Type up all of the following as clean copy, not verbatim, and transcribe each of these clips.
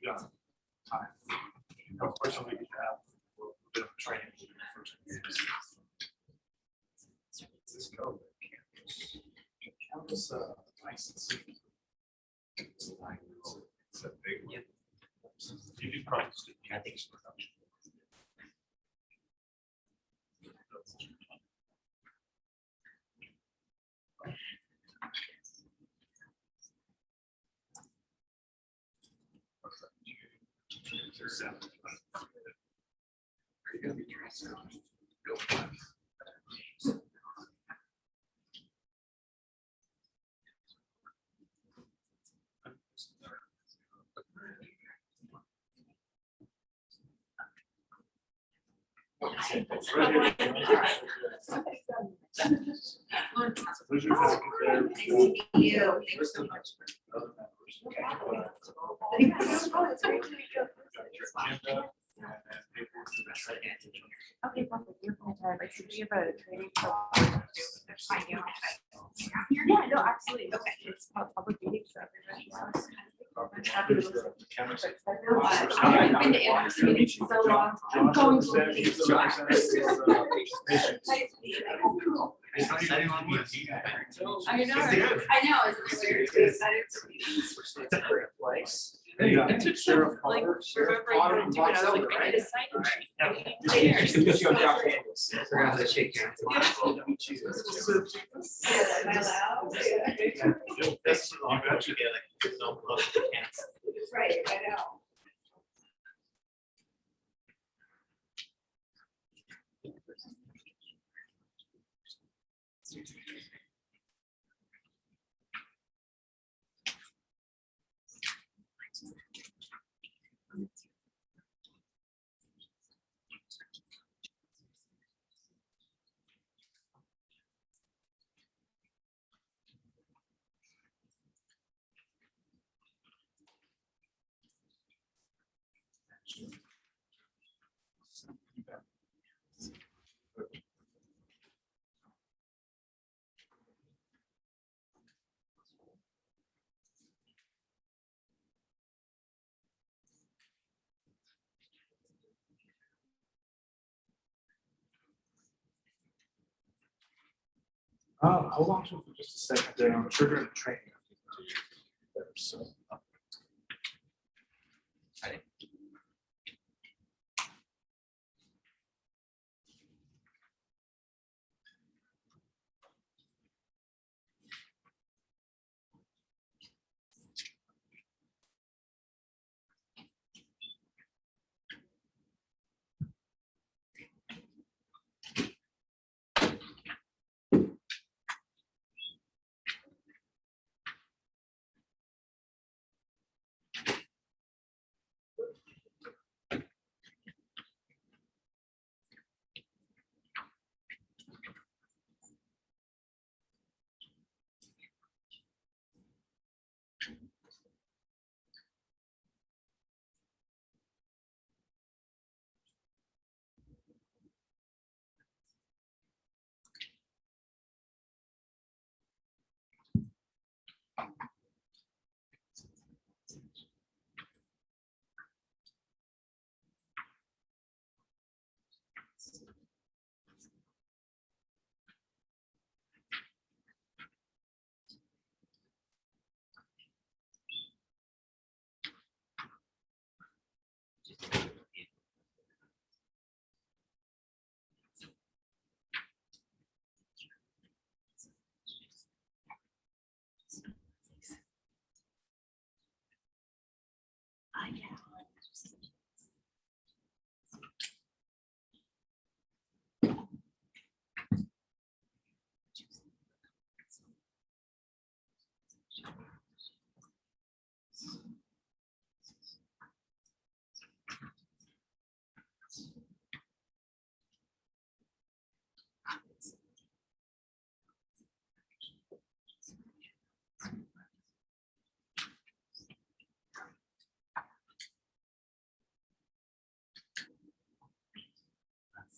Yeah. Time. Unfortunately, we have a little bit of training. This go. Campus, nice and simple. It's a big one. You could probably just do campus production. Are you gonna be dressed out? Go fast. Nice to meet you. Thanks so much. It's great to meet you. Okay, perfect. You're fine. Like, so do you have a training program? I do. Yeah, no, absolutely. Okay. It's a public meeting, so everybody else. Happy to listen. I've been to Amherst meetings for so long. I'm going to. I know. It's a great place. It took Sheriff like, Carter, remember you were doing, I was like, I decided. Just go drop handles. Forgot to shake hands. Am I allowed? That's you bet you get like no look at the cancer. Right, I know. Hold on to it for just a second there. I'm triggering the training. So.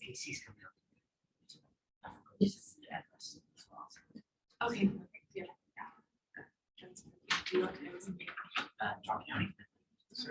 AC's coming up. Okay. Perfect. Yeah. Do you want to John County. You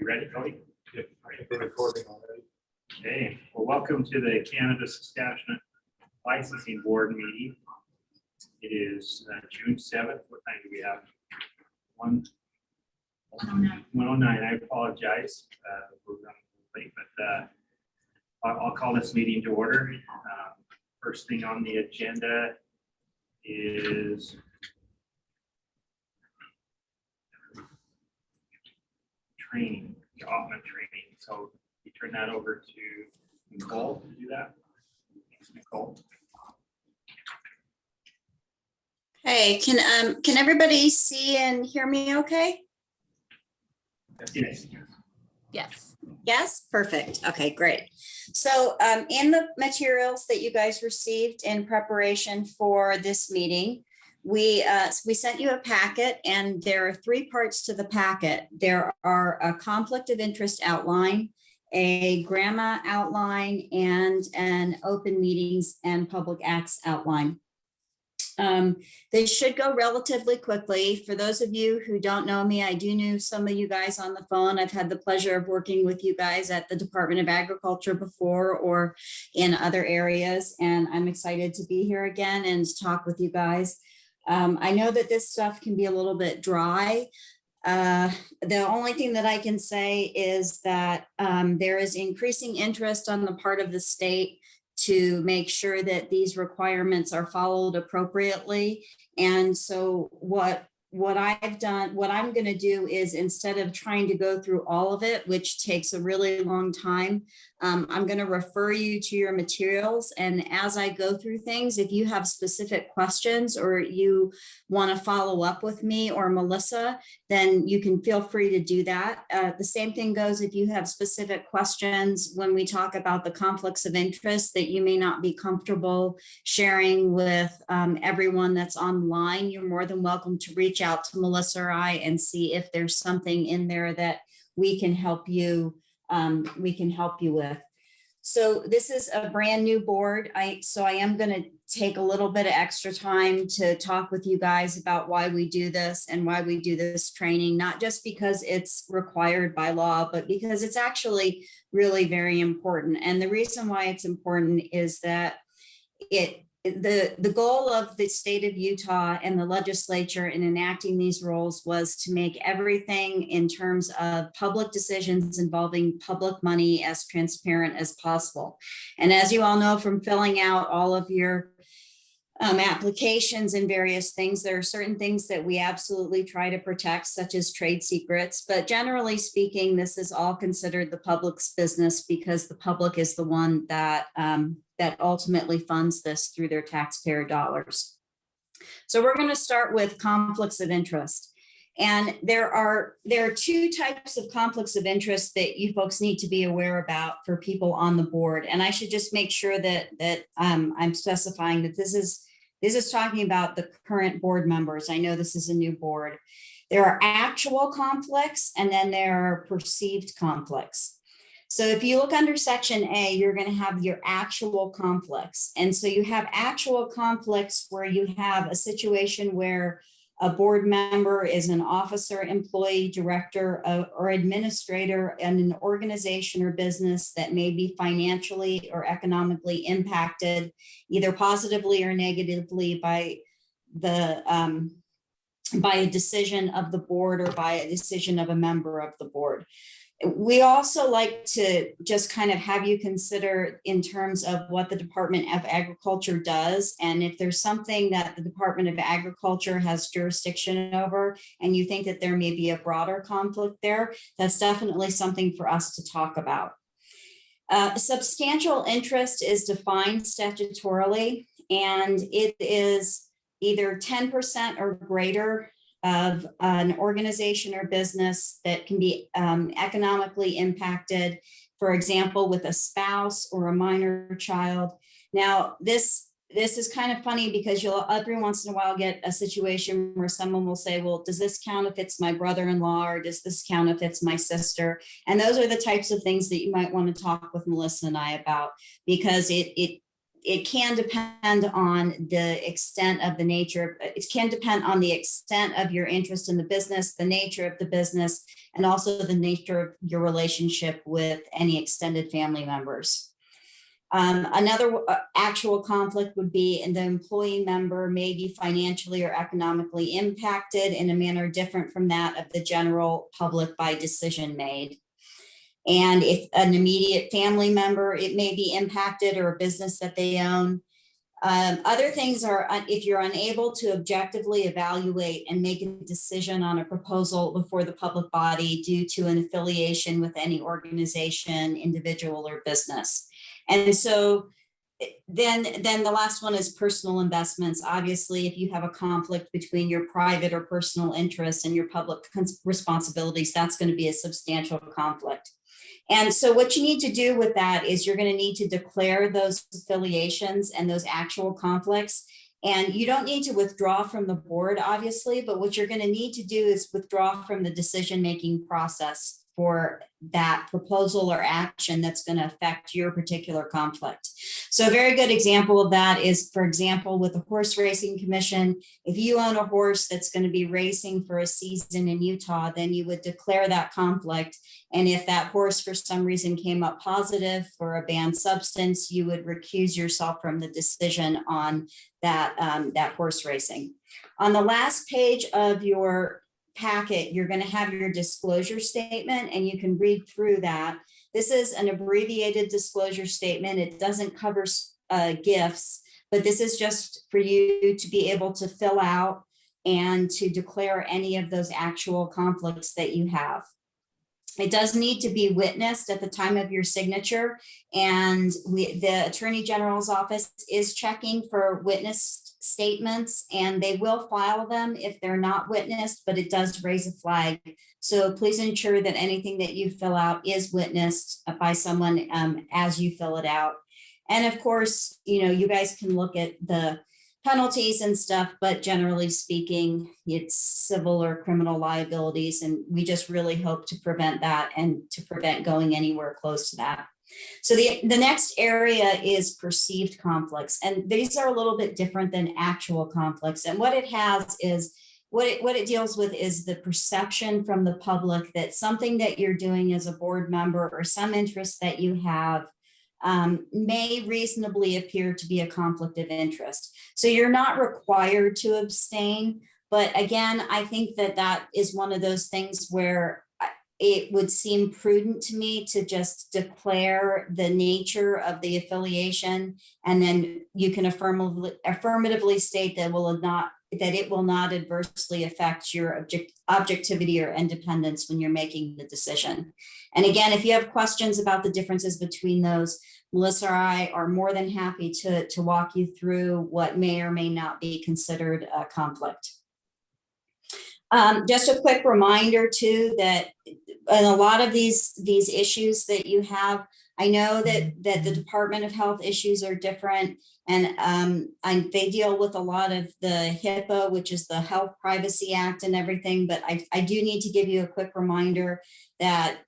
ready, Cody? Yep, we're recording already. Okay, well, welcome to the Cannabis Establishment Licensing Board meeting. It is June 7th. What time do we have? 1:09. I apologize. We're running late, but I'll call this meeting to order. First thing on the agenda is training, development training. So you turn that over to Nicole to do that. Thanks, Nicole. Hey, can everybody see and hear me okay? Yes. Yes. Yes, perfect. Okay, great. So in the materials that you guys received in preparation for this meeting, we sent you a packet, and there are 3 parts to the packet. There are a conflict of interest outline, a GRAMA outline, and an open meetings and public acts outline. They should go relatively quickly. For those of you who don't know me, I do know some of you guys on the phone. I've had the pleasure of working with you guys at the Department of Agriculture before or in other areas, and I'm excited to be here again and to talk with you guys. I know that this stuff can be a little bit dry. The only thing that I can say is that there is increasing interest on the part of the state to make sure that these requirements are followed appropriately. And so what I'm going to do is, instead of trying to go through all of it, which takes a really long time, I'm going to refer you to your materials. And as I go through things, if you have specific questions or you want to follow up with me or Melissa, then you can feel free to do that. The same thing goes if you have specific questions when we talk about the conflicts of interest that you may not be comfortable sharing with everyone that's online. You're more than welcome to reach out to Melissa or I and see if there's something in there that we can help you with. So this is a brand new board. So I am going to take a little bit of extra time to talk with you guys about why we do this and why we do this training, not just because it's required by law, but because it's actually really very important. And the reason why it's important is that the goal of the state of Utah and the legislature in enacting these rules was to make everything in terms of public decisions involving public money as transparent as possible. And as you all know from filling out all of your applications and various things. There are certain things that we absolutely try to protect, such as trade secrets. But generally speaking, this is all considered the public's business because the public is the one that that ultimately funds this through their taxpayer dollars. So we're going to start with conflicts of interest. And there are two types of conflicts of interest that you folks need to be aware about for people on the board. And I should just make sure that I'm specifying that this is talking about the current board members. I know this is a new board. There are actual conflicts and then there are perceived conflicts. So if you look under section A, you're going to have your actual conflicts. And so you have actual conflicts where you have a situation where a board member is an officer, employee, director, or administrator in an organization or business that may be financially or economically impacted, either positively or negatively by a decision of the board or by a decision of a member of the board. We also like to just kind of have you consider in terms of what the Department of Agriculture does. And if there's something that the Department of Agriculture has jurisdiction over, and you think that there may be a broader conflict there, that's definitely something for us to talk about. Substantial interest is defined statutorily, and it is either 10% or greater of an organization or business that can be economically impacted, for example, with a spouse or a minor child. Now, this is kind of funny because you'll every once in a while get a situation where someone will say, well, does this count if it's my brother-in-law, or does this count if it's my sister? And those are the types of things that you might want to talk with Melissa and I about, because it can depend on the extent of the nature. It can depend on the extent of your interest in the business, the nature of the business, and also the nature of your relationship with any extended family members. Another actual conflict would be the employee member may be financially or economically impacted in a manner different from that of the general public by decision made. And if an immediate family member, it may be impacted, or a business that they own. Other things are if you're unable to objectively evaluate and make a decision on a proposal before the public body due to an affiliation with any organization, individual, or business. And so then the last one is personal investments. Obviously, if you have a conflict between your private or personal interests and your public responsibilities, that's going to be a substantial conflict. And so what you need to do with that is you're going to need to declare those affiliations and those actual conflicts. And you don't need to withdraw from the board, obviously, but what you're going to need to do is withdraw from the decision-making process for that proposal or action that's going to affect your particular conflict. So a very good example of that is, for example, with the Horse Racing Commission, if you own a horse that's going to be racing for a season in Utah, then you would declare that conflict. And if that horse for some reason came up positive for a banned substance, you would recuse yourself from the decision on that horse racing. On the last page of your packet, you're going to have your disclosure statement, and you can read through that. This is an abbreviated disclosure statement. It doesn't cover gifts, but this is just for you to be able to fill out and to declare any of those actual conflicts that you have. It does need to be witnessed at the time of your signature, and the Attorney General's office is checking for witness statements, and they will file them if they're not witnessed, but it does raise a flag. So please ensure that anything that you fill out is witnessed by someone as you fill it out. And of course, you guys can look at the penalties and stuff, but generally speaking, it's civil or criminal liabilities. And we just really hope to prevent that and to prevent going anywhere close to that. So the next area is perceived conflicts. And these are a little bit different than actual conflicts. And what it has is, what it deals with is the perception from the public that something that you're doing as a board member or some interest that you have may reasonably appear to be a conflict of interest. So you're not required to abstain. But again, I think that is one of those things where it would seem prudent to me to just declare the nature of the affiliation, and then you can affirmatively state that it will not adversely affect your objectivity or independence when you're making the decision. And again, if you have questions about the differences between those, Melissa or I are more than happy to walk you through what may or may not be considered a conflict. Just a quick reminder too, that in a lot of these issues that you have, I know that the Department of Health issues are different, and they deal with a lot of the HIPAA, which is the Health Privacy Act and everything, but I do need to give you a quick reminder that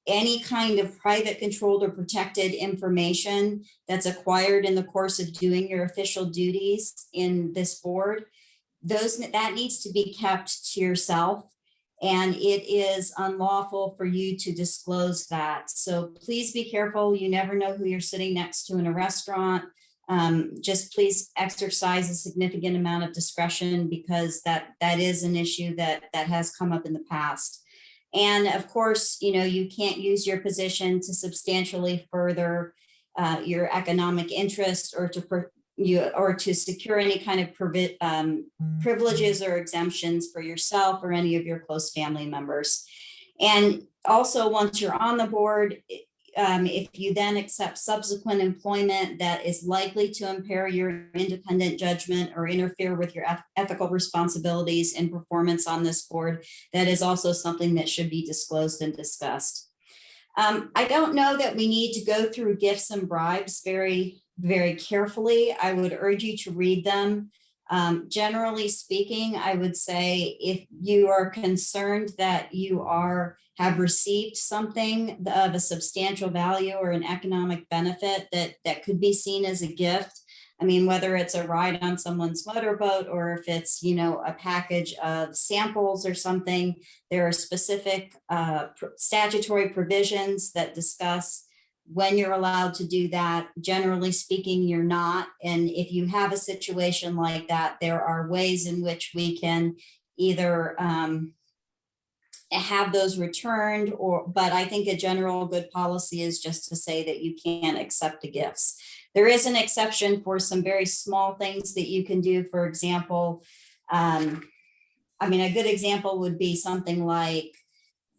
any kind of private, controlled, or protected information that's acquired in the course of doing your official duties in this board, that needs to be kept to yourself, and it is unlawful for you to disclose that. So please be careful. You never know who you're sitting next to in a restaurant. Just please exercise a significant amount of discretion, because that is an issue that has come up in the past. And of course, you can't use your position to substantially further your economic interest, or to secure any kind of privileges or exemptions for yourself or any of your close family members. And also, once you're on the board, if you then accept subsequent employment that is likely to impair your independent judgment or interfere with your ethical responsibilities and performance on this board, that is also something that should be disclosed and discussed. I don't know that we need to go through gifts and bribes very, very carefully. I would urge you to read them. Generally speaking, I would say if you are concerned that you have received something of a substantial value or an economic benefit that could be seen as a gift, I mean, whether it's a ride on someone's motorboat or if it's, a package of samples or something, there are specific statutory provisions that discuss when you're allowed to do that. Generally speaking, you're not. And if you have a situation like that, there are ways in which we can either have those returned, but I think a general good policy is just to say that you can't accept the gifts. There is an exception for some very small things that you can do. For example, a good example would be something like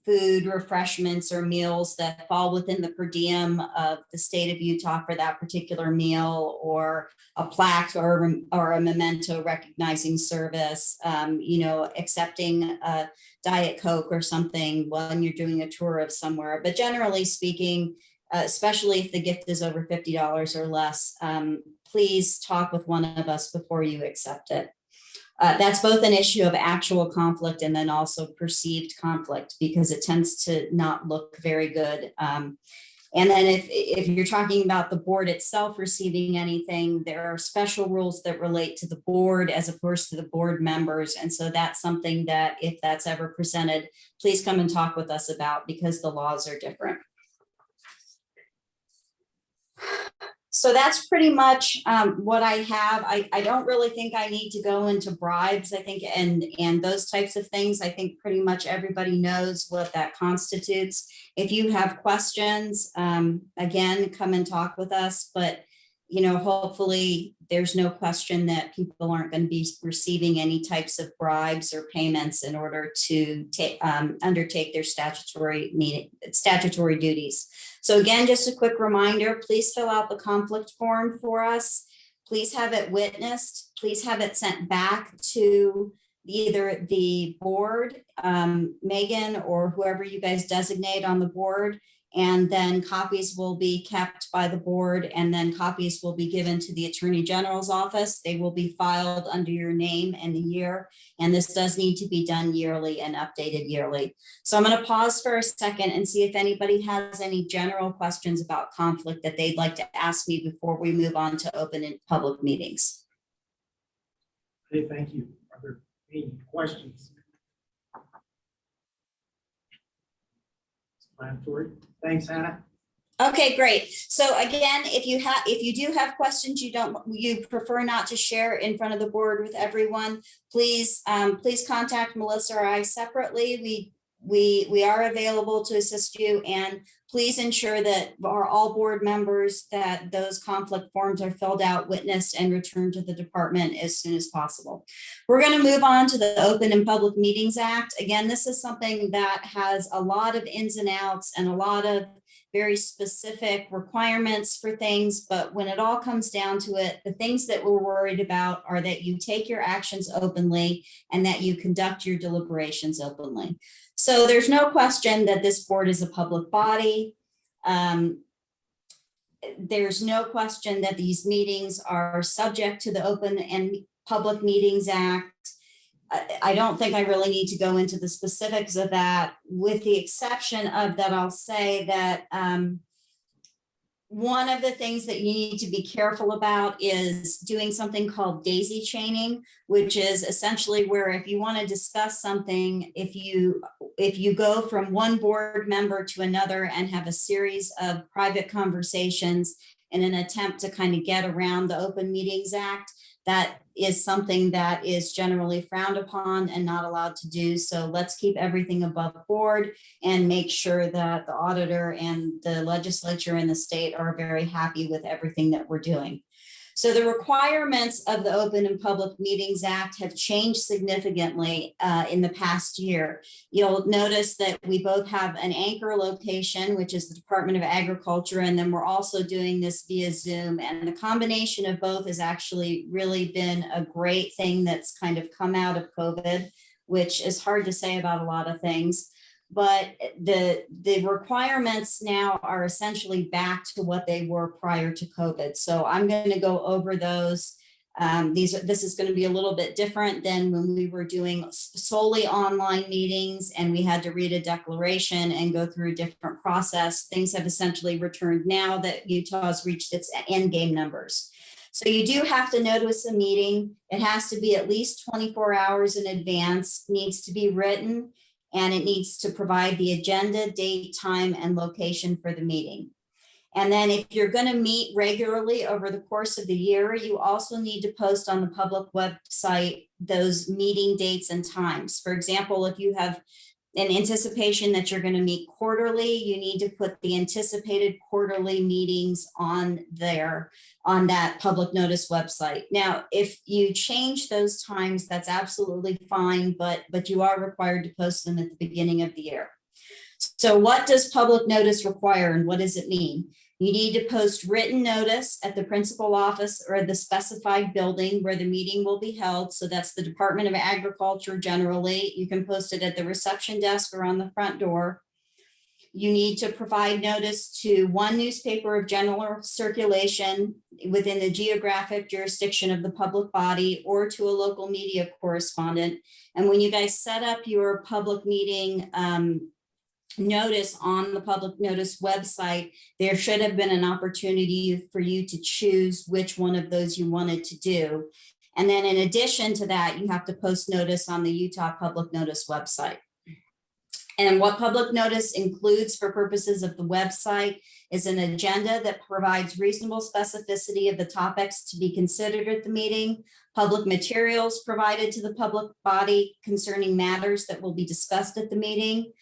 food, refreshments, or meals that fall within the per diem of the state of Utah for that particular meal, or a plaque or a memento recognizing service, accepting a Diet Coke or something when you're doing a tour of somewhere. But generally speaking, especially if the gift is over $50 or less, please talk with one of us before you accept it. That's both an issue of actual conflict and then also perceived conflict, because it tends to not look very good. And then if you're talking about the board itself receiving anything, there are special rules that relate to the board as opposed to the board members. And so that's something that, if that's ever presented, please come and talk with us about, because the laws are different. So that's pretty much what I have. I don't really think I need to go into bribes, I think, and those types of things. I think pretty much everybody knows what that constitutes. If you have questions, again, come and talk with us. But, hopefully there's no question that people aren't going to be receiving any types of bribes or payments in order to undertake their statutory duties. So again, just a quick reminder, please fill out the conflict form for us. Please have it witnessed. Please have it sent back to either the board, Megan, or whoever you guys designate on the board. And then copies will be kept by the board, and then copies will be given to the Attorney General's office. They will be filed under your name and the year. And this does need to be done yearly and updated yearly. So I'm going to pause for a second and see if anybody has any general questions about conflict that they'd like to ask me before we move on to open and public meetings. Hey, thank you. Are there any questions? Explanatory. Thanks, Hannah. Okay, great. So again, if you do have questions you prefer not to share in front of the board with everyone, please contact Melissa or I separately. we are available to assist you, and please ensure that all board members that those conflict forms are filled out, witnessed, and returned to the department as soon as possible. We're going to move on to the Open and Public Meetings Act. Again, this is something that has a lot of ins and outs and a lot of very specific requirements for things, but when it all comes down to it, the things that we're worried about are that you take your actions openly and that you conduct your deliberations openly. So there's no question that this board is a public body. There's no question that these meetings are subject to the Open and Public Meetings Act. I don't think I really need to go into the specifics of that, with the exception of that I'll say that one of the things that you need to be careful about is doing something called daisy chaining, which is essentially where if you want to discuss something, if you go from one board member to another and have a series of private conversations in an attempt to kind of get around the Open Meetings Act, that is something that is generally frowned upon and not allowed to do. So let's keep everything above board and make sure that the auditor and the legislature and the state are very happy with everything that we're doing. So the requirements of the Open and Public Meetings Act have changed significantly in the past year. You'll notice that we both have an anchor location, which is the Department of Agriculture, and then we're also doing this via Zoom. And the combination of both has actually really been a great thing that's kind of come out of COVID, which is hard to say about a lot of things. But the requirements now are essentially back to what they were prior to COVID. So I'm going to go over those. This is going to be a little bit different than when we were doing solely online meetings and we had to read a declaration and go through a different process. Things have essentially returned now that Utah has reached its end game numbers. So you do have to notice a meeting. It has to be at least 24 hours in advance, needs to be written, and it needs to provide the agenda, date, time, and location for the meeting. And then if you're going to meet regularly over the course of the year, you also need to post on the public website those meeting dates and times. For example, if you have an anticipation that you're going to meet quarterly, you need to put the anticipated quarterly meetings on there on that public notice website. Now, if you change those times, that's absolutely fine, but you are required to post them at the beginning of the year. So what does public notice require and what does it mean? You need to post written notice at the principal office or the specified building where the meeting will be held. So that's the Department of Agriculture generally. You can post it at the reception desk or on the front door. You need to provide notice to one newspaper of general circulation within the geographic jurisdiction of the public body or to a local media correspondent. And when you guys set up your public meeting notice on the public notice website, there should have been an opportunity for you to choose which one of those you wanted to do. And then in addition to that, you have to post notice on the Utah Public Notice website. And what public notice includes for purposes of the website is an agenda that provides reasonable specificity of the topics to be considered at the meeting, public materials provided to the public body concerning matters that will be discussed at the meeting.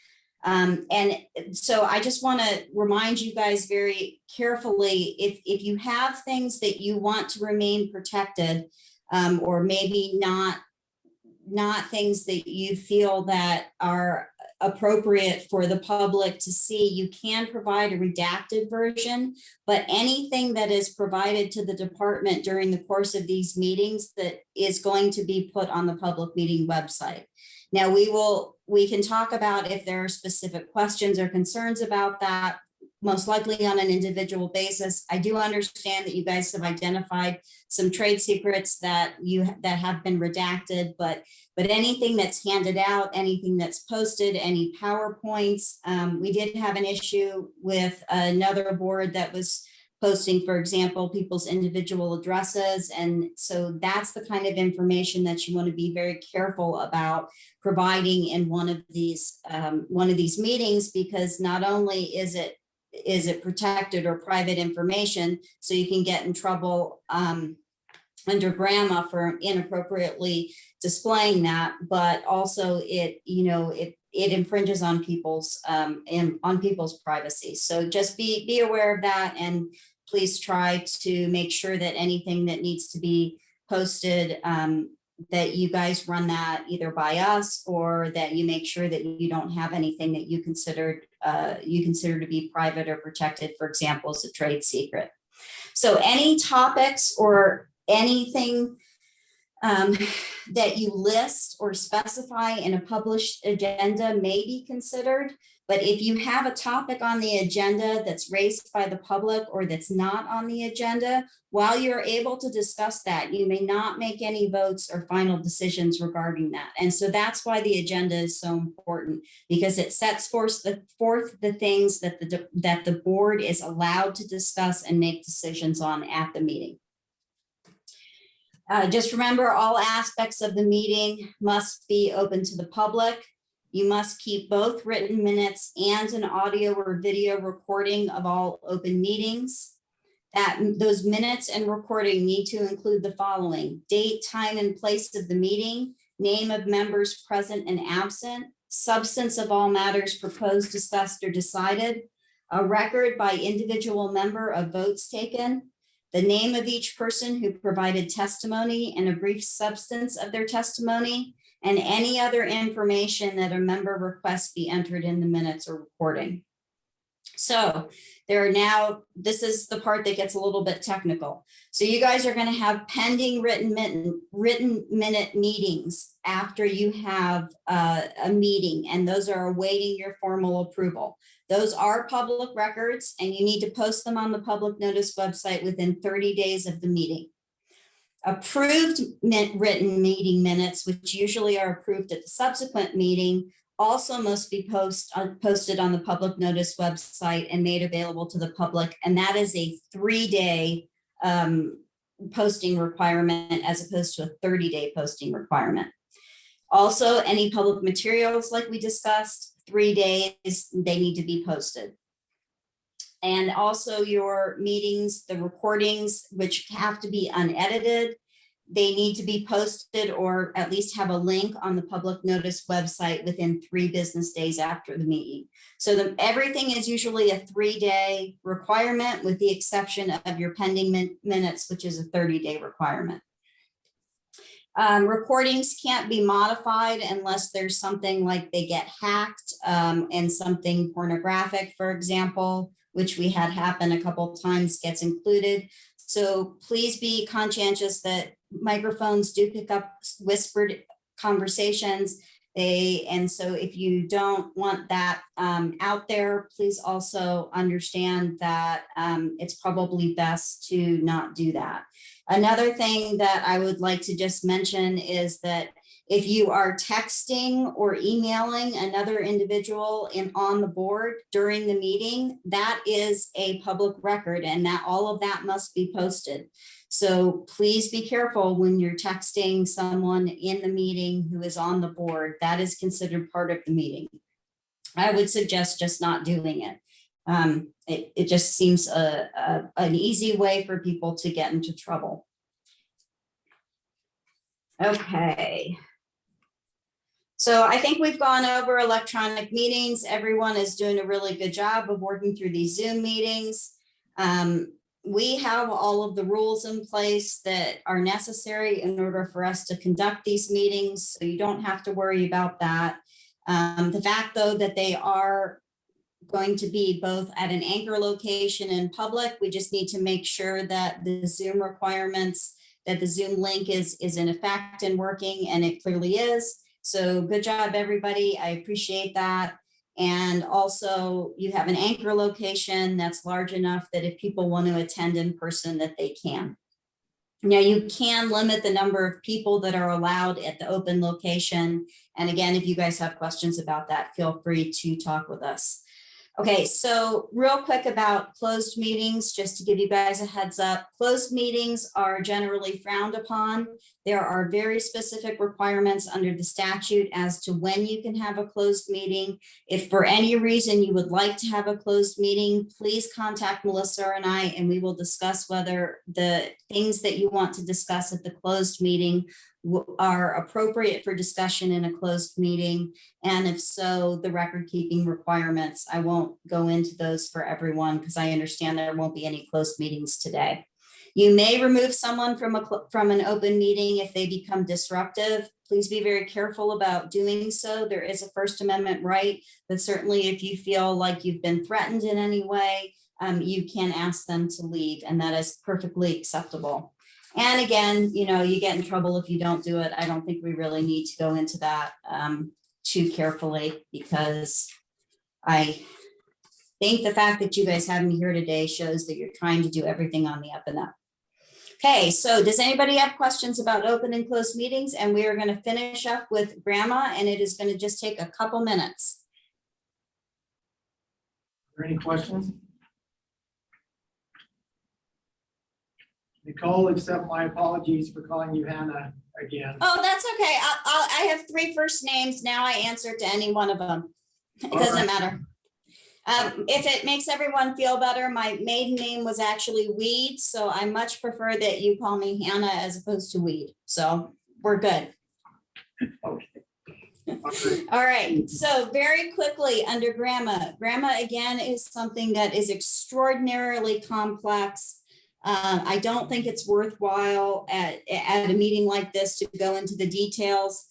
And so I just want to remind you guys very carefully, if you have things that you want to remain protected, or maybe not things that you feel that are appropriate for the public to see, you can provide a redacted version, but anything that is provided to the department during the course of these meetings that is going to be put on the public meeting website. Now we can talk about if there are specific questions or concerns about that, most likely on an individual basis. I do understand that you guys have identified some trade secrets that have been redacted, but anything that's handed out, anything that's posted, any PowerPoints, we did have an issue with another board that was posting, for example, people's individual addresses. And so that's the kind of information that you want to be very careful about providing in one of these meetings, because not only is it protected or private information, so you can get in trouble under GRAMA for inappropriately displaying that, but also it it infringes on people's privacy. So just be aware of that, and please try to make sure that anything that needs to be posted, that you guys run that either by us, or that you make sure that you don't have anything that you consider to be private or protected, for example, as a trade secret. So any topics or anything that you list or specify in a published agenda may be considered. But if you have a topic on the agenda that's raised by the public or that's not on the agenda, while you're able to discuss that, you may not make any votes or final decisions regarding that. And so that's why the agenda is so important, because it sets forth the things that the board is allowed to discuss and make decisions on at the meeting. Just remember, all aspects of the meeting must be open to the public. You must keep both written minutes and an audio or video recording of all open meetings. Those minutes and recording need to include the following: date, time, and place of the meeting, name of members present and absent, substance of all matters proposed, discussed, or decided, a record by individual member of votes taken, the name of each person who provided testimony and a brief substance of their testimony, and any other information that a member requests be entered in the minutes or recording. So this is the part that gets a little bit technical. So you guys are going to have pending written minute meetings after you have a meeting, and those are awaiting your formal approval. Those are public records, and you need to post them on the public notice website within 30 days of the meeting. Approved written meeting minutes, which usually are approved at the subsequent meeting, also must be posted on the public notice website and made available to the public. And that is a 3-day posting requirement as opposed to a 30-day posting requirement. Also, any public materials, like we discussed, 3 days, they need to be posted. And also your meetings, the recordings, which have to be unedited, they need to be posted or at least have a link on the public notice website within 3 business days after the meeting. So everything is usually a 3-day requirement, with the exception of your pending minutes, which is a 30-day requirement. Recordings can't be modified unless there's something like they get hacked and something pornographic, for example, which we had happen a couple of times, gets included. So please be conscientious that microphones do pick up whispered conversations. And so if you don't want that out there, please also understand that it's probably best to not do that. Another thing that I would like to just mention is that if you are texting or emailing another individual on the board during the meeting, that is a public record, and that all of that must be posted. So please be careful when you're texting someone in the meeting who is on the board. That is considered part of the meeting. I would suggest just not doing it. It just seems an easy way for people to get into trouble. Okay. So I think we've gone over electronic meetings. Everyone is doing a really good job of working through these Zoom meetings. We have all of the rules in place that are necessary in order for us to conduct these meetings, so you don't have to worry about that. The fact, though, that they are going to be both at an anchor location and public, we just need to make sure that the Zoom requirements, that the Zoom link is in effect and working, and it clearly is. So good job, everybody. I appreciate that. And also you have an anchor location that's large enough that if people want to attend in person, that they can. Now you can limit the number of people that are allowed at the open location. And again, if you guys have questions about that, feel free to talk with us. Okay, so real quick about closed meetings, just to give you guys a heads up. Closed meetings are generally frowned upon. There are very specific requirements under the statute as to when you can have a closed meeting. If for any reason you would like to have a closed meeting, please contact Melissa and I, and we will discuss whether the things that you want to discuss at the closed meeting are appropriate for discussion in a closed meeting. And if so, the record keeping requirements. I won't go into those for everyone because I understand there won't be any closed meetings today. You may remove someone from an open meeting if they become disruptive. Please be very careful about doing so. There is a First Amendment right, but certainly if you feel like you've been threatened in any way, you can ask them to leave, and that is perfectly acceptable. And again, you get in trouble if you don't do it. I don't think we really need to go into that too carefully, because I think the fact that you guys have me here today shows that you're trying to do everything on the up and up. Okay, so does anybody have questions about open and closed meetings? And we are going to finish up with Grandma, and it is going to just take a couple minutes. Are there any questions? Nicole, accept my apologies for calling you Hannah again. Oh, that's okay. I have 3 first names. Now I answer to any one of them. It doesn't matter. If it makes everyone feel better, my maiden name was actually Weed, so I much prefer that you call me Hannah as opposed to Weed. So we're good. Okay. All right, so very quickly under Grandma. Grandma, again, is something that is extraordinarily complex. I don't think it's worthwhile at a meeting like this to go into the details.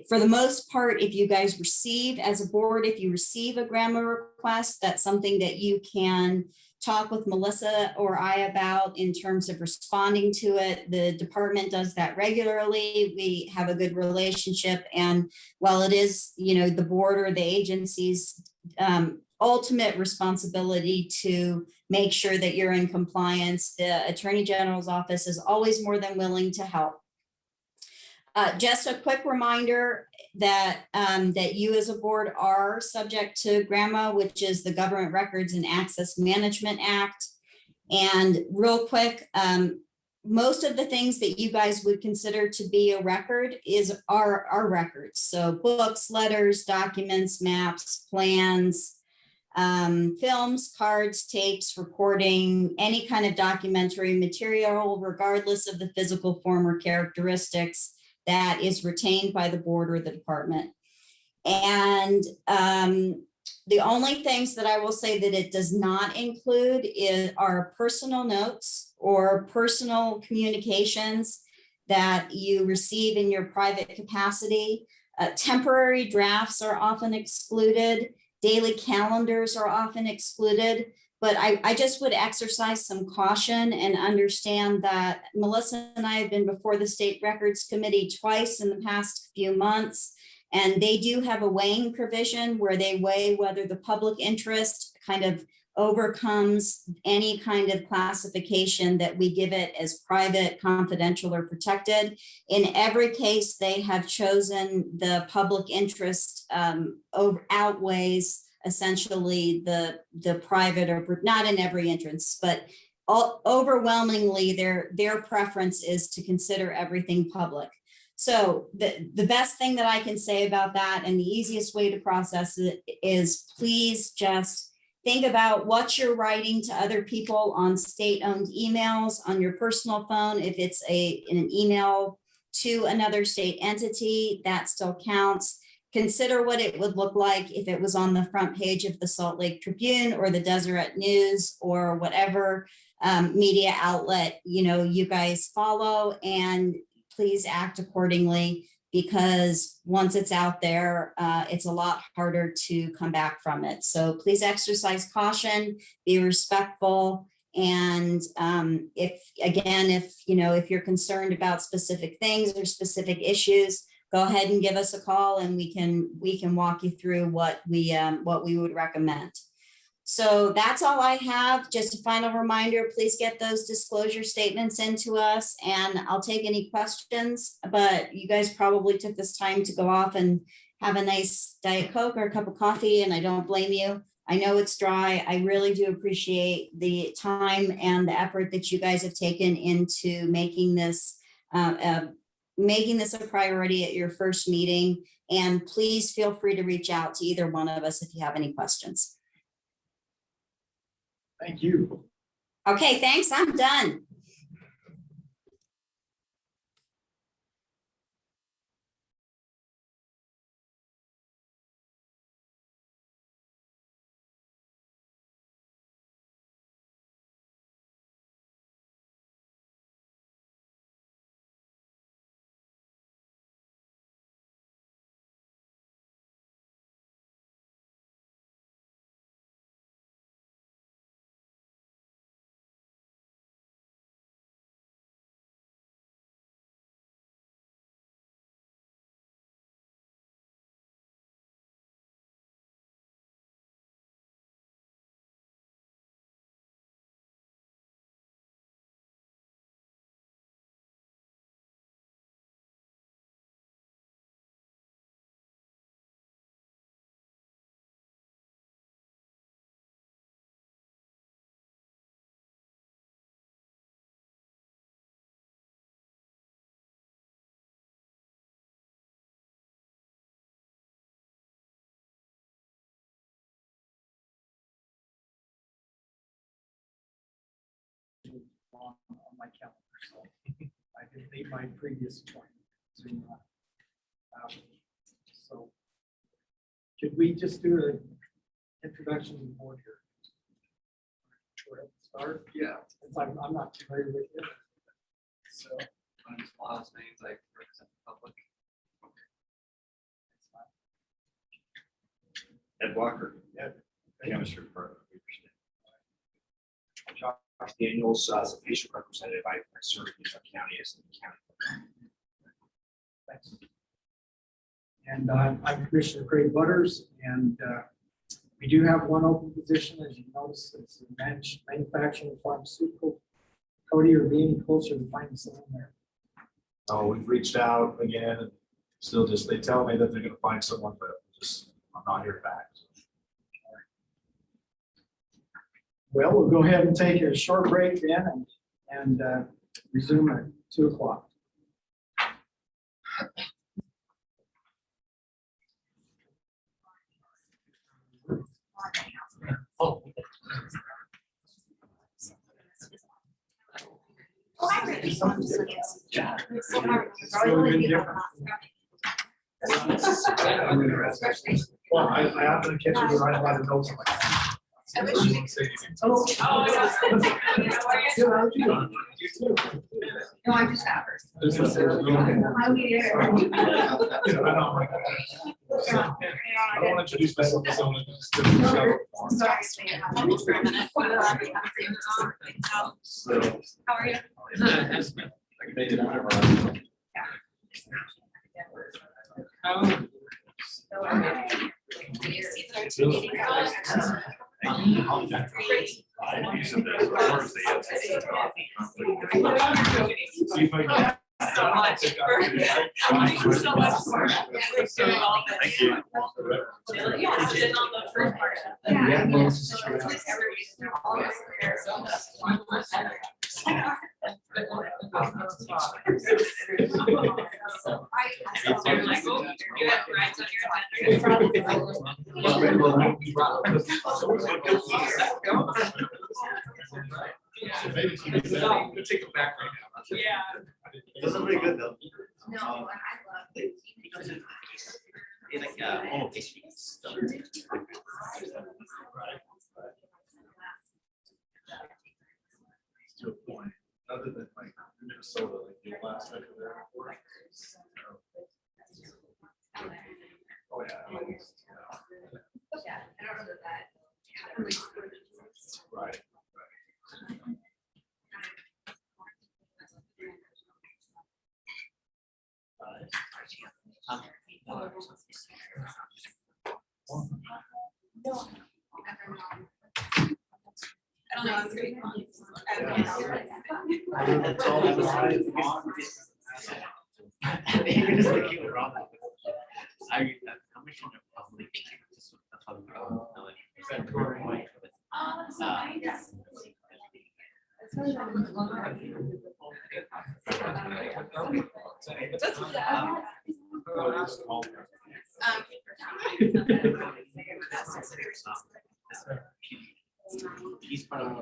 For the most part, if you guys receive, as a board, if you receive a Grandma request, that's something that you can talk with Melissa or I about in terms of responding to it. The department does that regularly. We have a good relationship. And while it is, the board or the agency's ultimate responsibility to make sure that you're in compliance, the Attorney General's office is always more than willing to help. Just a quick reminder that that you as a board are subject to GRAMA, which is the Government Records and Access Management Act. And real quick, most of the things that you guys would consider to be a record are records. So books, letters, documents, maps, plans, films, cards, tapes, recording, any kind of documentary material, regardless of the physical form or characteristics, that is retained by the board or the department. And the only things that I will say that it does not include are personal notes or personal communications that you receive in your private capacity. Temporary drafts are often excluded. Daily calendars are often excluded. But I just would exercise some caution and understand that Melissa and I have been before the State Records Committee twice in the past few months, and they do have a weighing provision where they weigh whether the public interest kind of overcomes any kind of classification that we give it as private, confidential, or protected. In every case, they have chosen the public interest outweighs essentially the private, or not in every instance, but overwhelmingly their preference is to consider everything public. So the best thing that I can say about that, and the easiest way to process it, is please just think about what you're writing to other people on state-owned emails, on your personal phone. If it's an email to another state entity, that still counts. Consider what it would look like if it was on the front page of the Salt Lake Tribune or the Deseret News or whatever media outlet you guys follow, and please act accordingly, because once it's out there, it's a lot harder to come back from it. So please exercise caution, be respectful, and if you're concerned about specific things or specific issues, go ahead and give us a call, and we can walk you through what we would recommend. So that's all I have. Just a final reminder, please get those disclosure statements into us, and I'll take any questions, but you guys probably took this time to go off and have a nice Diet Coke or a cup of coffee, and I don't blame you. I know it's dry. I really do appreciate the time and the effort that you guys have taken into making this making this a priority at your first meeting. And please feel free to reach out to either one of us if you have any questions. Thank you. Okay, thanks. I'm done. On my calendar, so I can leave my previous appointment. So could we just do an introduction to the board here? Sure, start? Yeah. Since I'm not familiar with it. So. I'm just last names, I represent the public. Ed Walker. Ed. Chemistry Department. Josh Daniels, as a patient representative, I serve in Utah County as the county. Thanks. And I'm Commissioner Craig Butters, and we do have one open position, as you notice, it's in manufacturing pharmaceutical. Cody, are we any closer to finding someone there? Oh, we've reached out again and still just, they tell me that they're gonna find someone, but just, I'm not hearing back. Well, we'll go ahead and take a short break then and resume at 2 o'clock. Oh. Yeah. It's really been different. Well, I happen to catch you right by the nose. I wish you could. Oh, no, I'm just average. How do you? I don't want to introduce myself to someone. How are you? I can make it whenever. See if I can. So much. Thank you so much for doing all this. Thank you. Yeah, sitting on the first part. Yeah. They're like, oh, you have rights on So maybe it's gonna be better. I'm gonna take it back right now. your agenda. This is really good though. No, and I love it. Like, oh, To a point, other than like Minnesota, like the last time they were there. Oh, yeah. Yeah, I don't know that. Right. I don't know, it's great. Commissioner probably. Oh, that's so nice. He's part of.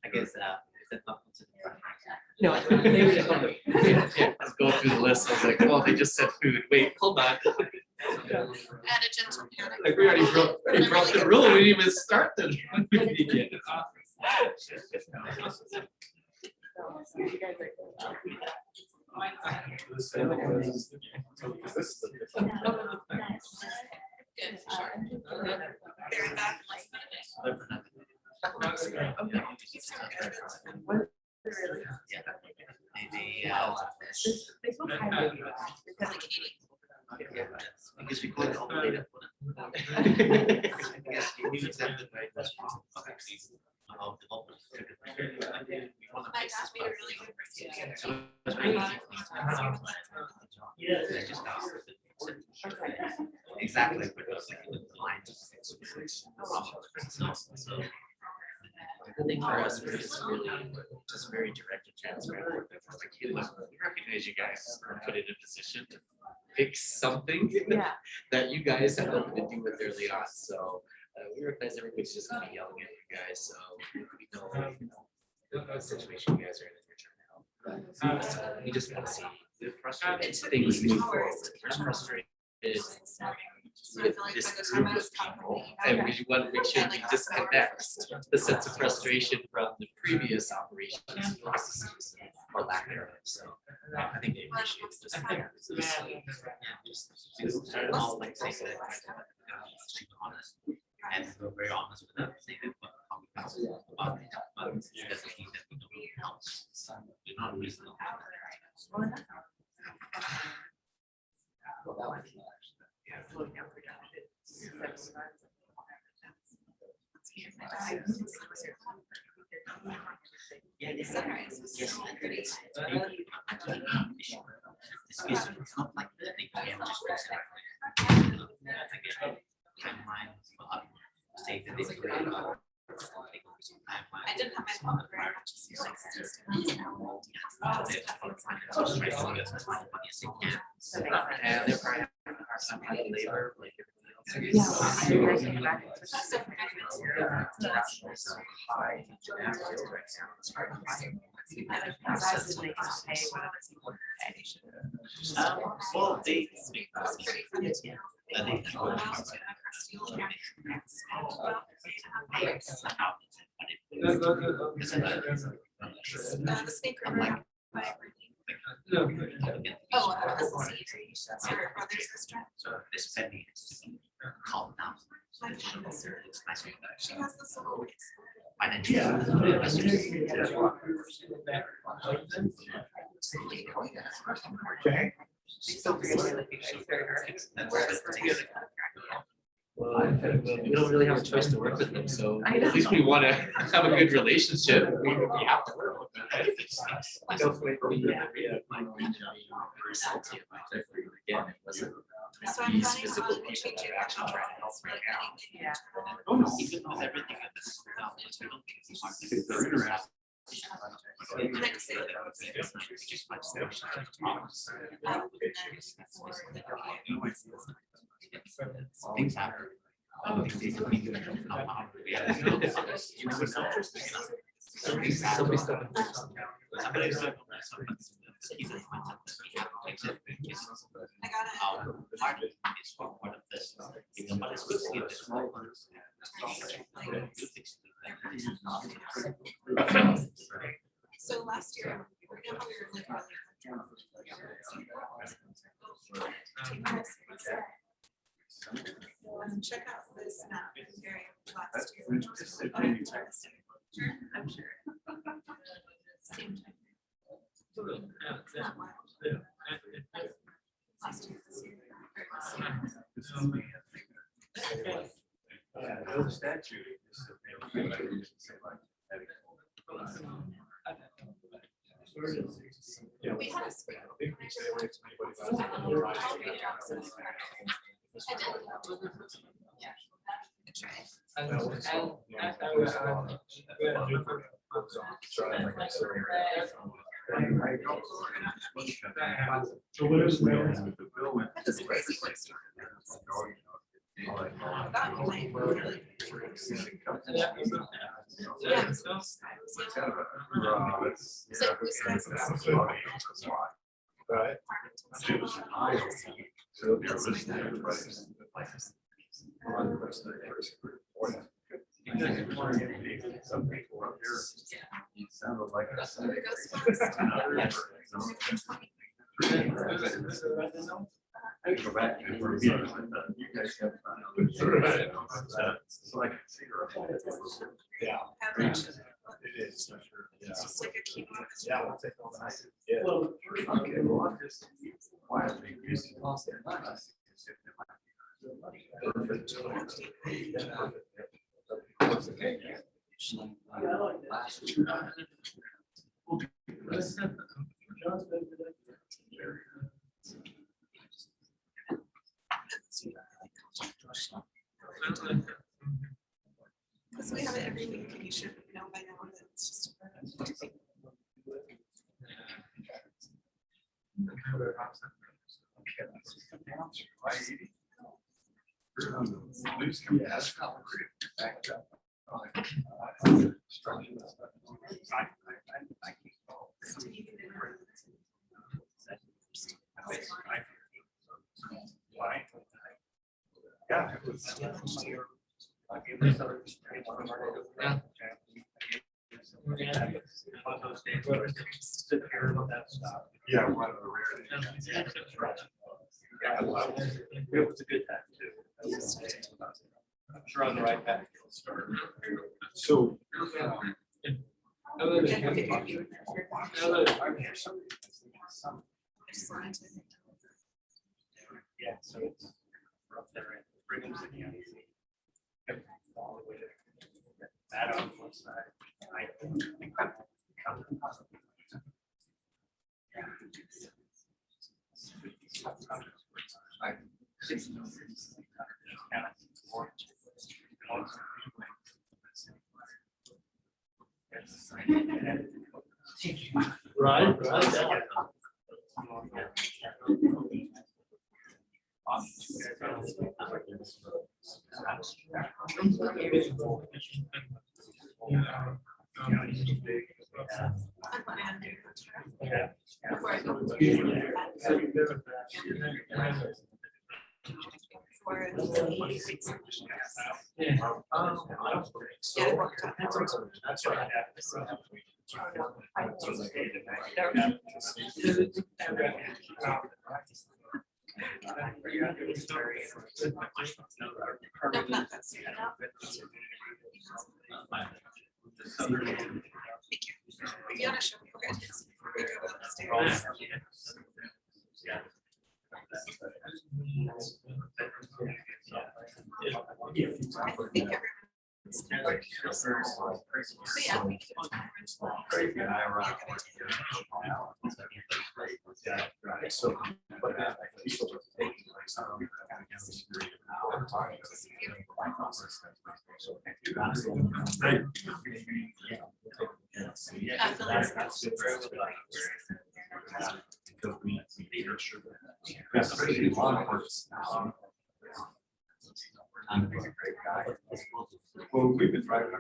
I guess, is that not? No, they were just on the. Yeah, I was going through the list, I was like, well, they just said food, wait, hold on. Add a gentle panic. Like, we already broke the rule, we didn't even start the. Good, sure. Very back, like, Because we couldn't operate it. Yes, you knew exactly where it was from. my dad made a really good recipe. Exactly. I think for us, we're just really, just very direct and transparent. Like, hey, look, we recognize you guys are put in a position to fix something that you guys have nothing to do with early on. So we recognize everybody's just gonna be yelling at you guys. So we know the situation you guys are in your turn now. So we just want to see the frustrated things move forward. We're frustrated. So I feel like by This the time group I was of people, comfortable, and we want to make sure we disconnect the sense of frustration from the previous operations processes or lack thereof. So I think they appreciate just all like say that honest and we're very honest with them, saying that about it, but it doesn't mean that we don't need help. We're not reasonable. Yeah, it's sunrise. Yes, it's not like that. They can't just fix it. Timeline, say that they create a. I didn't have my phone very much. So like, And they're probably some kind of labor, like everything else. Well, they. I think. the snake river. Oh, it's your brother's restaurant. This penny is calm down. She has this little. Okay. We don't really have a choice to work with them, so at least we want to have a good relationship. We have to work with them. Again, it wasn't So I'm these planning physical on people changing that are actually trying to help right now. Oh, no. Even with everything that this is about, I don't think it's hard to do. They're interested. Can I just say that? Things happen. I got it. So last year, you know how we were like check out this map area last year. Which was really interesting. Sure, I'm sure. Same time. It's not wild. Last year, this year, or this year. The statute. We had a screen. I did. Yeah. I tried. So what is the bill went? That is crazy. That might really- Yeah. So this guy's- Right. Some people up here sounded like. I go back to where you guys have. So I can see her. Yeah. It is. It's just like a keyboard. Yeah, we'll take all that. Yeah. Okay, well, I'm just. Why are they using? Because we have it every week and you should know by now that it's just. Yeah. It was. Yeah, one of the rare. Yeah, well, it was a good time too. I'm sure on the right path. So. Yeah, so it's rough there. Bring them to the end. All the way to that on one side. Right. I'm planning on doing that. Yeah. Before I go. Before That's right. No, not that soon. Thank you. You wanna show me? Okay. We go upstairs. I think everyone's. But yeah, we can. Craig and I were out. So, but that, people are taking like some of I'm a great guy. Well, we've been driving.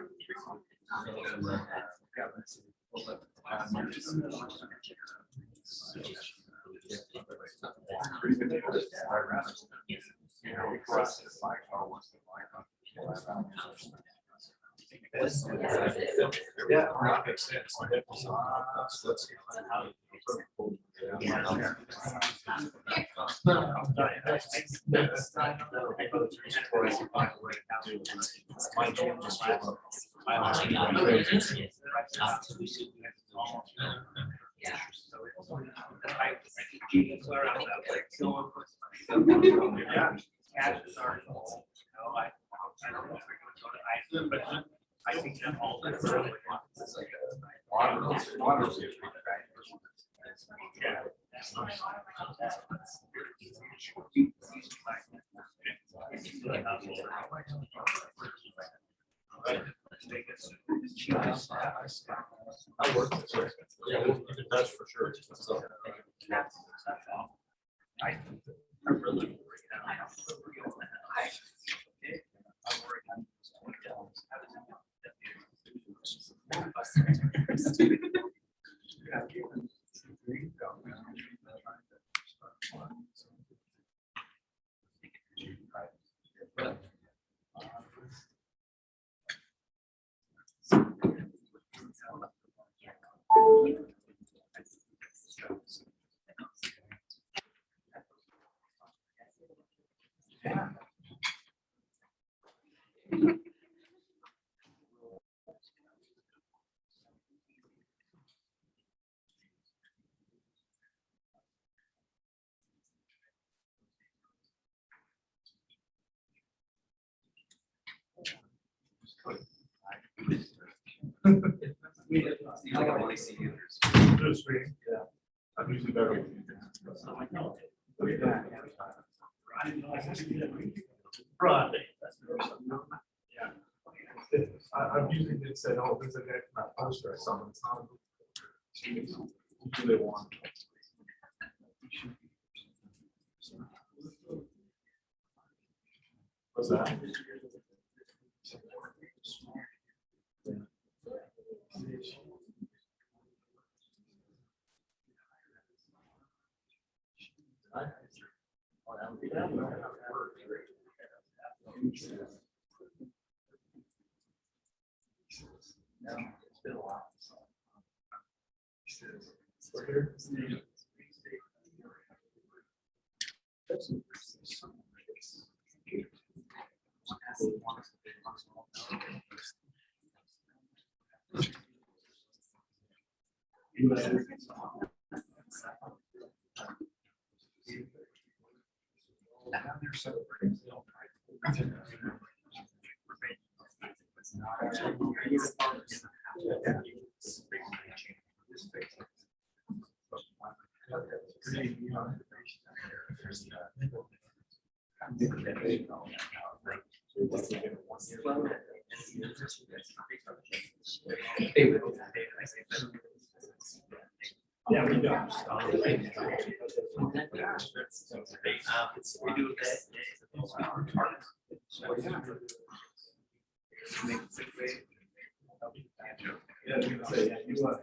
Yeah, that makes sense. I think that all that's I work this way. Yeah, we'll keep in touch for sure. So, I really. I can only see you. this week, yeah. I'm usually better. Friday. Yeah. I've usually been said, oh, there's a guy from that poster or something. It's not. Usually one. What's that? Yeah, we do. We do that. Yeah, you can say, yeah, you are.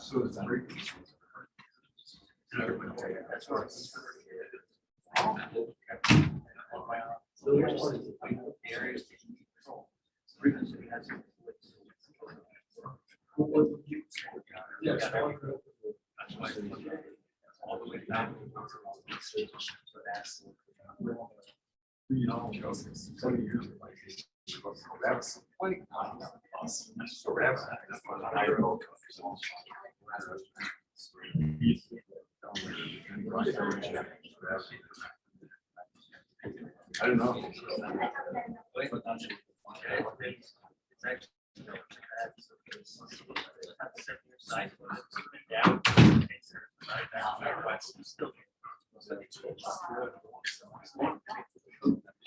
So it's very. You know, 20 years. That's like. So that's. I don't know.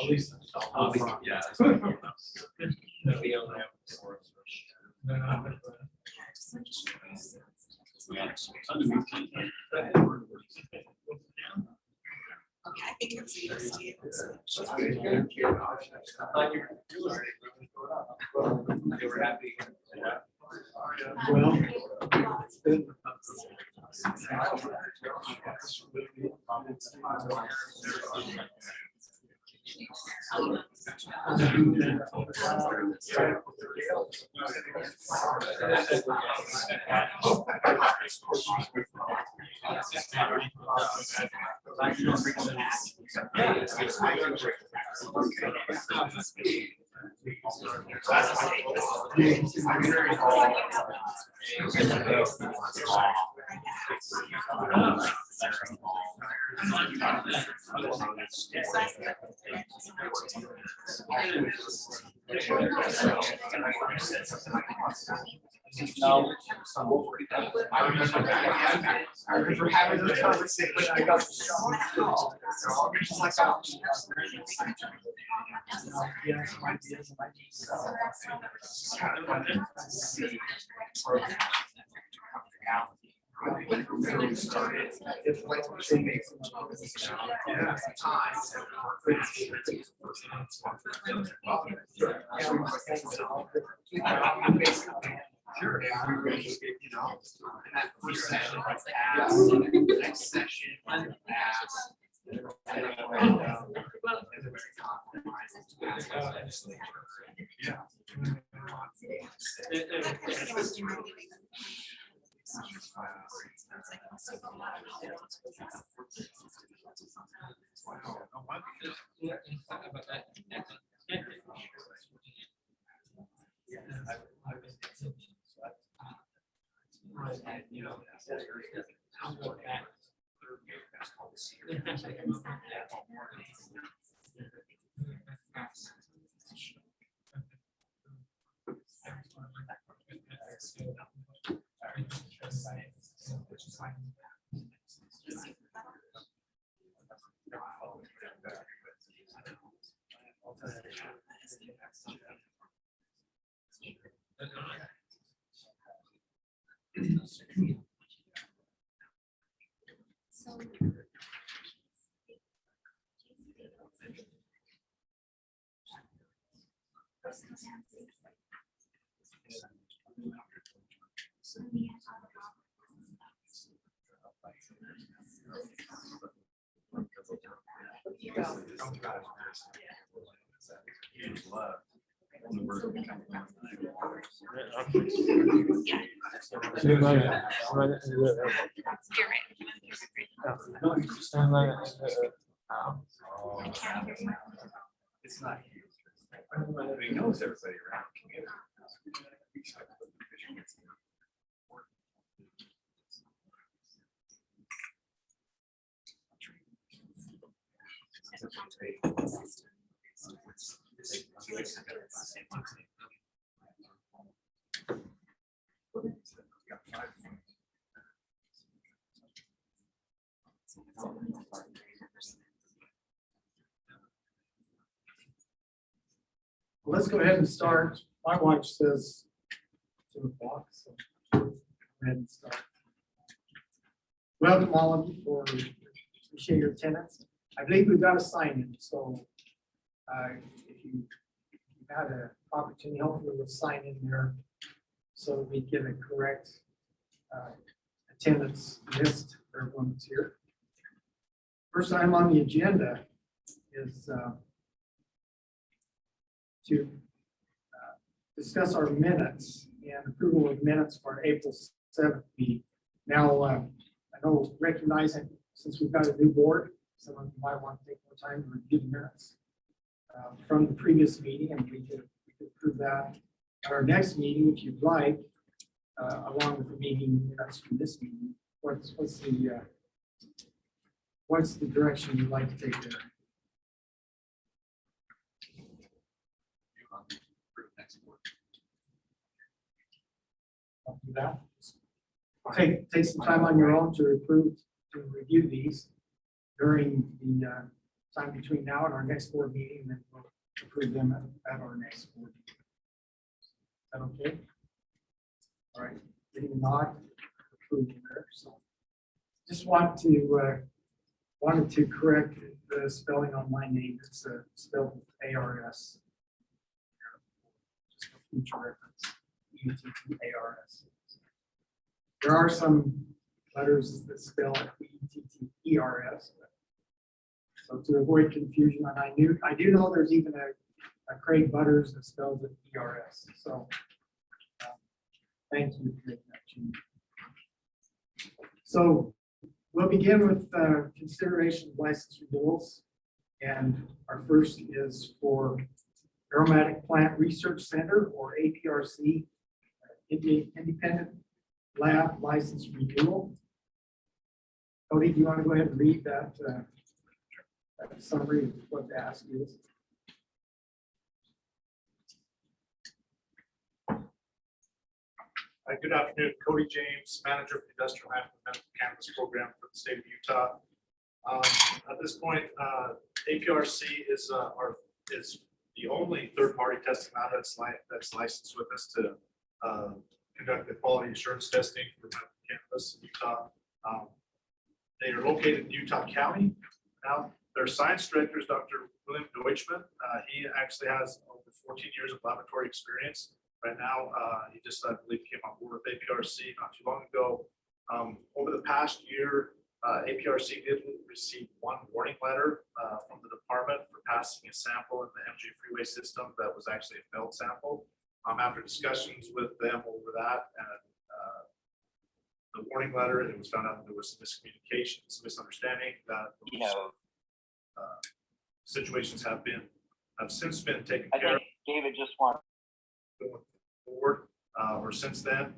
At least. Yeah. Okay, I think it was USD. They were happy. Well, it's been. No. I remember having this conversation. I got yes, might be, yes, might be. It's like she makes sure, yeah, I'm ready to get, you know, and that first session, like, pass, next session, pass. Yeah. It's not. He knows everybody around. Let's go ahead and start. My watch says 2:00, so go ahead and start. Welcome all of you for appreciate your attendance. I believe we've got a sign in, so if you've had an opportunity, hopefully we'll sign in there so we get a correct attendance list for everyone that's here. First item on the agenda is to discuss our minutes and approval of minutes for April 7th meeting. Now, I know recognizing since we've got a new board, some of you might want to take more time to review the minutes from the previous meeting, and we could approve that at our next meeting if you'd like, along with the meeting minutes from this meeting. What's the direction you'd like to take there? I'll do that. Take some time on your own to review these during the time between now and our next board meeting, and then we'll approve them at our next board meeting. Is that okay? All right, getting a nod, approve there. So just wanted to correct the spelling on my name. It's spelled ARS. Just for future reference, UTTARS. There are some letters that spell ETTERS. So to avoid confusion, and I do know there's even a Craig Butters that spells it ERS. So thank you for making that change. So we'll begin with consideration of license renewals. And our first is for Aromatic Plant Research Center, or APRC, Independent Lab License Renewal. Cody, do you want to go ahead and read that, that summary of what the ask is? Good afternoon, Cody James, Manager of the Industrial and Medical Cannabis Program for the state of Utah. At this point, APRC is the only third-party testing lab that's licensed with us to conduct the quality assurance testing for medical cannabis in Utah. They are located in Utah County. Now, their science director is Dr. William Deutschman. He actually has over 14 years of laboratory experience. Right now, he just, I believe, came on board with APRC not too long ago. Over the past year, APRC did receive one warning letter from the department for passing a sample in the MJ freeway system that was actually a failed sample. After discussions with them over that and the warning letter, it was found out that there was some miscommunication, some misunderstanding that situations have since been taken care of. David just wanted. Going forward, or since then,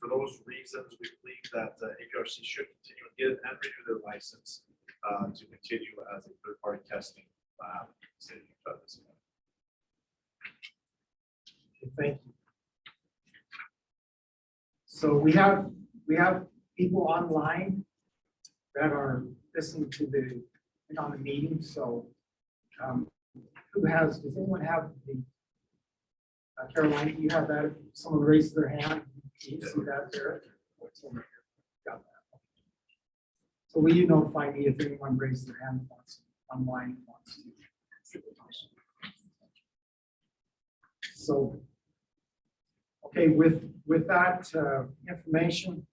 for those reasons, we believe that APRC should continue and get and renew their license to continue as a third-party testing lab. Okay, thank you. So we have people online that are listening to on the meeting. So does anyone have the Caroline, do you have that? If someone raised their hand, do you see that there? Got that. So will you notify me if anyone raised their hand online wants to? So, okay, with that information,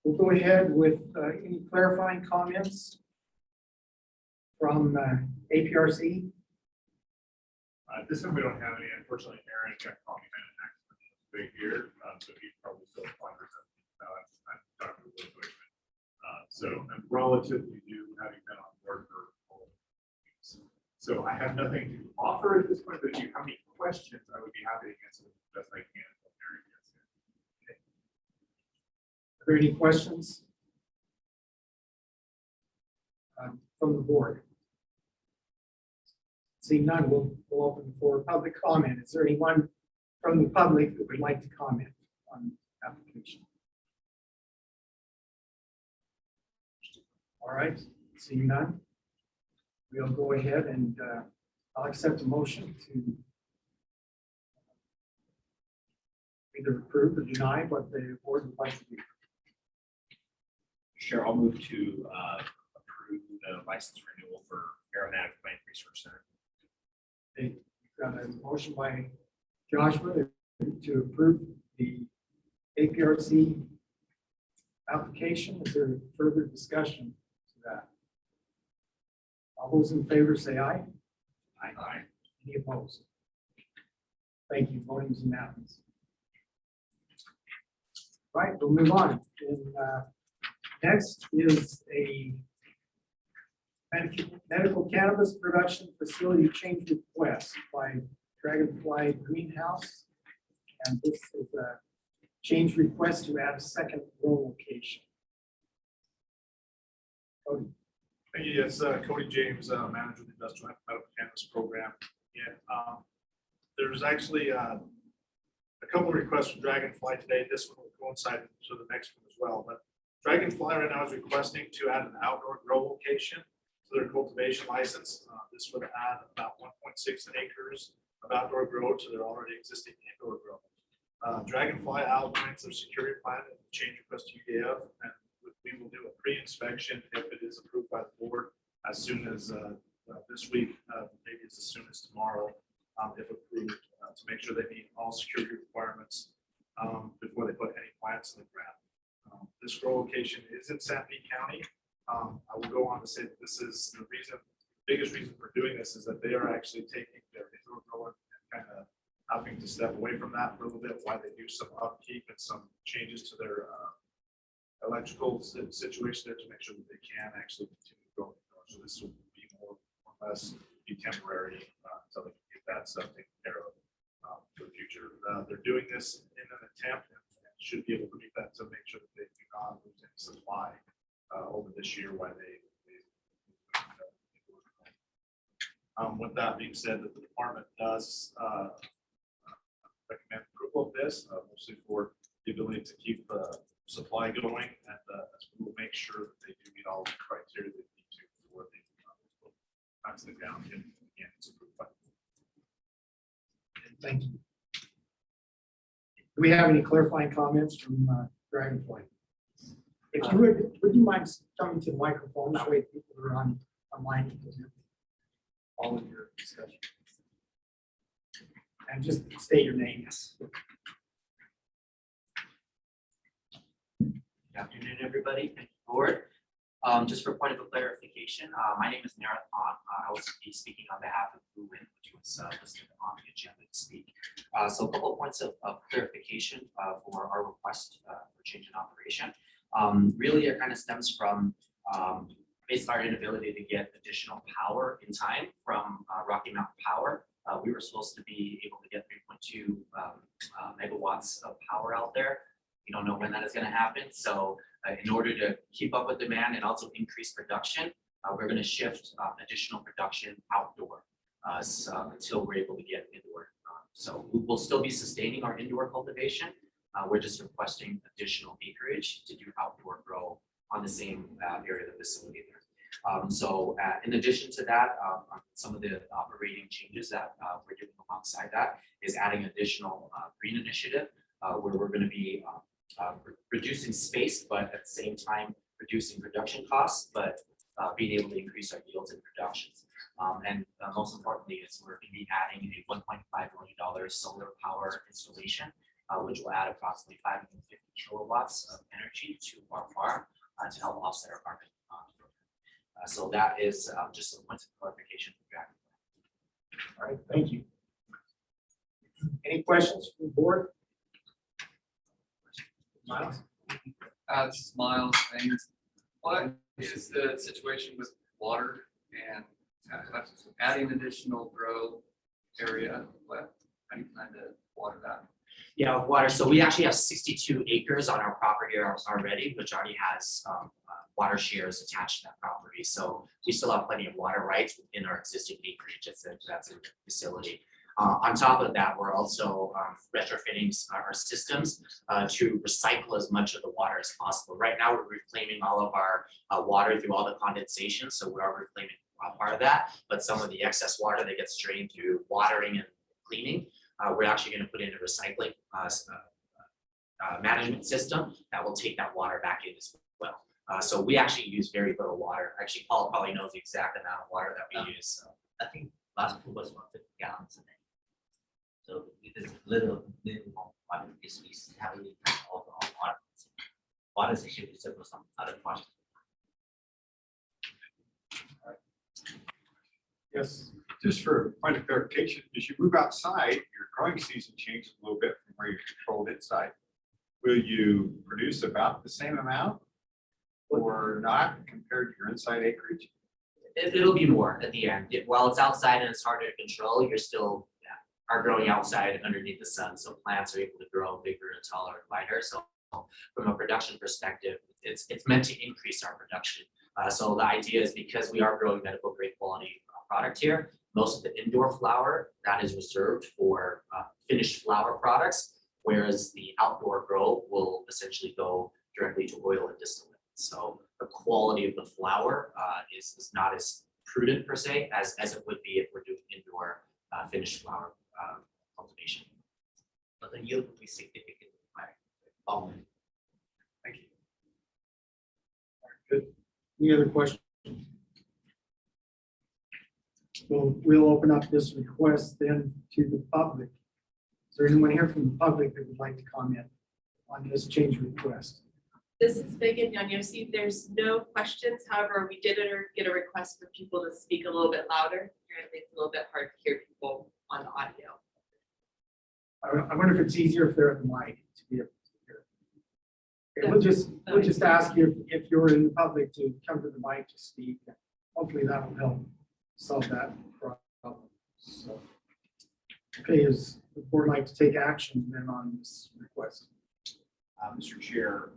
we'll go ahead with any clarifying comments from APRC. This one we don't have any. Unfortunately, Aaron got caught in an accident big here, so he's probably still wondering. I'm talking to Will Deutschman. So I'm relatively new, having been on board for 4 weeks. So I have nothing to offer at this point, but if you have any questions, I would be happy to answer them as best I can. Okay. Are there any questions from the board? Seeing none, we'll open for public comment. Is there anyone from the public that would like to comment on the application? All right, seeing none, we'll go ahead and I'll accept a motion to either approve or deny what the board would like to do. Sure, I'll move to approve the license renewal for Aromatic Plant Research Center. Okay, we've got a motion by Joshua to approve the APRC application. Is there further discussion to that? All those in favor say aye. Aye. Any opposed? Thank you. Voting is unanimous. Right, we'll move on. And, next is a medical cannabis production facility change request by Dragonfly Greenhouse. And this is a change request to add a second grow location. Cody. Thank you. Yes, Cody James, Manager of the Industrial and Medical Cannabis Program. Yeah, there's actually a couple of requests from Dragonfly today. This one will coincide to the next one as well. But Dragonfly right now is requesting to add an outdoor grow location to their cultivation license. This would add about 1.6 acres of outdoor grow to their already existing indoor grow. Dragonfly outlines their security plan and change request to UDF, and we will do a pre-inspection if it is approved by the board as soon as this week, maybe as soon as tomorrow, if approved, to make sure they meet all security requirements before they put any plants in the ground. This grow location is in Sanpete County. I will go on to say that this is the biggest reason for doing this is that they are actually taking their indoor grower and kind of having to step away from that for a little bit while they do some upkeep and some changes to their electrical situation there to make sure that they can actually continue growing. So this will be more or less be temporary until they can get that's taken care of for the future. They're doing this in an attempt and should be able to meet that to make sure that they do not lose any supply over this year while with that being said, that the department does recommend approval of this, mostly for the ability to keep supply going, and we will make sure that they do meet all the criteria they need to for the times the ground if again it's approved by. Thank you. Do we have any clarifying comments from Dragonfly? If you would you mind coming to the microphone? That way people who are online can hear all of your discussion. And just state your name. Yes. Good afternoon, everybody. Thank you, board. Just for point of clarification, my name is Marathon. I will be speaking on behalf of Blue Wind, which was listed on the agenda to speak. So a couple of points of clarification for our request for change in operation. Really, it kind of stems from based on our inability to get additional power in time from Rocky Mountain Power. We were supposed to be able to get 3.2 megawatts of power out there. We don't know when that is going to happen. So in order to keep up with demand and also increase production, we're going to shift additional production outdoor until we're able to get indoor. So we will still be sustaining our indoor cultivation. We're just requesting additional acreage to do outdoor grow on the same area of the facility there. So in addition to that, some of the operating changes that we're doing alongside that is adding additional green initiative where we're going to be reducing space, but at the same time reducing production costs, but being able to increase our yields and productions. And most importantly, is we're going to be adding a $1.5 million solar power installation, which will add approximately 550 kilowatts of energy to our farm to help offset our carbon. So that is just some points of clarification. All right, thank you. Any questions from the board? Miles? This is Miles. Thanks. What is the situation with water and adding additional grow area? How do you plan to water that? Yeah, water. So we actually have 62 acres on our property already, which already has water shares attached to that property. So we still have plenty of water rights within our existing acreage that's in the facility. On top of that, we're also retrofitting our systems to recycle as much of the water as possible. Right now, we're reclaiming all of our water through all the condensation. So we are reclaiming part of that, but some of the excess water that gets drained through watering and cleaning, we're actually going to put in a recycling management system that will take that water back in as well. So we actually use very little water. Actually, Paul probably knows the exact amount of water that we use. So. I think last pool was 150 gallons a day. So it is little more water because we heavily depend on water. Water is issue is for some other projects. Yes. Just for point of clarification, as you move outside, your growing season changes a little bit from where you're controlled inside. Will you produce about the same amount or not compared to your inside acreage? It'll be more at the end. While it's outside and it's harder to control, you're still are growing outside underneath the sun. So plants are able to grow bigger and taller and lighter. So from a production perspective, it's meant to increase our production. So the idea is because we are growing medical grade quality product here, most of the indoor flower that is reserved for finished flower products, whereas the outdoor grow will essentially go directly to oil and distillate. So the quality of the flower is not as prudent per se as it would be if we're doing indoor finished flower cultivation. But the yield will be significantly higher. Thank you. Good. Any other questions? We'll open up this request then to the public. Is there anyone here from the public that would like to comment on this change request? This is Megan Yanyosi. There's no questions. However, we did get a request for people to speak a little bit louder. Apparently, it's a little bit hard to hear people on the audio. I wonder if it's easier if they're at the mic to be able to hear. Okay, we'll just ask you if you're in the public to come to the mic to speak. Hopefully that will help solve that problem. So, Okay, is the board like to take action then on this request? Mr. Chair,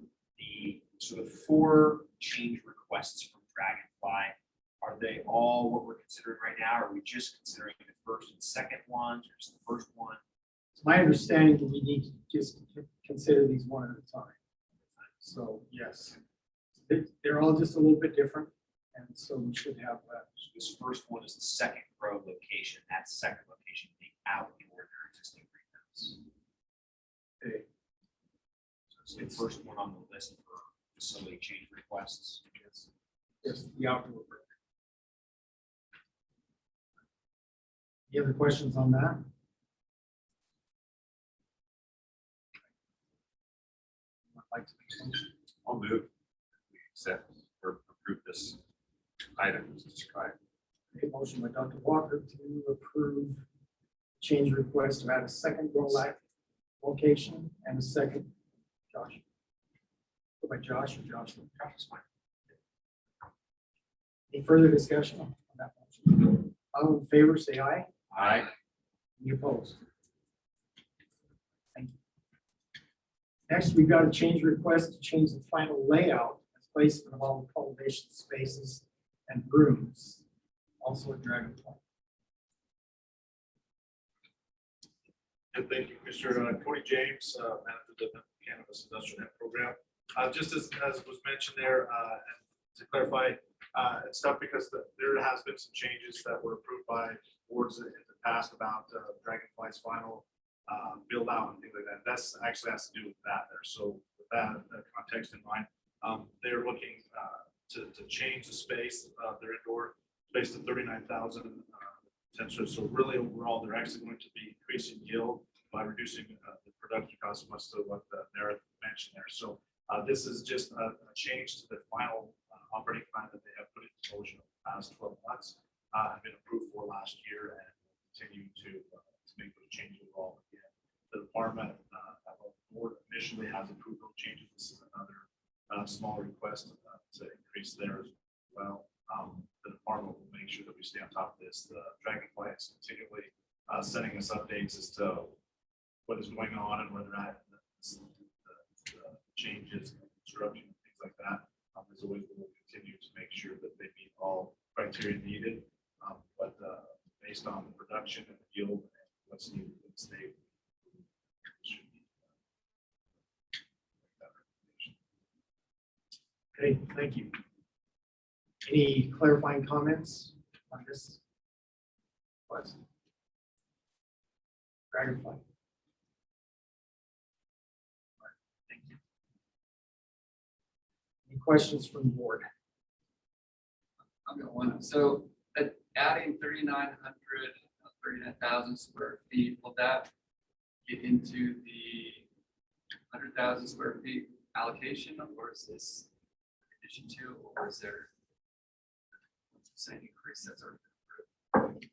so the 4 change requests from Dragonfly, are they all what we're considering right now? Or are we just considering the first and second ones, or just the first one? It's my understanding that we need to just consider these one at a time. So, yes, they're all just a little bit different, and so we should have that. This first one is the second grow location, that second location being out where their existing greenhouse. Okay. So it's the first one on the list for facility change requests. Yes, the outdoor. Any other questions on that? I'd like to make a motion. I'll move. We accept or approve this item as described. A motion by Dr. Walker to approve change request to add a second grow light location and a second, Josh. Go by Josh or Joshua. Josh is fine. Any further discussion on that motion? All in favor, say aye. Aye. Any opposed? Thank you. Next, we've got a change request to change the final layout and placement of all the cultivation spaces and rooms, also at Dragonfly. And thank you, Commissioner. Cody James, manager of the Cannabis Industrial Hemp Program. Just as was mentioned there, and to clarify, it's tough because there has been some changes that were approved by boards in the past about Dragonfly's final build out and things like that. That's actually has to do with that there. So with that context in mind, they're looking to change the space, their indoor space to 39,000 potential. So really overall, they're actually going to be increasing yield by reducing the production costs, much to what Nara mentioned there. So this is just a change to the final operating plan that they have put into motion over the past 12 months, have been approved for last year, and continue to make those changes overall. Again, the department, the board initially has approved those changes. This is another small request to increase there as well. The department will make sure that we stay on top of this. The Dragonfly is continually sending us updates as to what is going on and where they're at, the changes, construction, things like that. As always, we will continue to make sure that they meet all criteria needed. But based on the production and the yield and what's needed in the state, should be that recommendation. Okay, thank you. Any clarifying comments on this? What? Dragonfly. Thank you. Any questions from the board? I've got one. So adding 39,000 square feet, will that get into the 100,000 square feet allocation, or is this addition to, or is there an increase that's already been approved?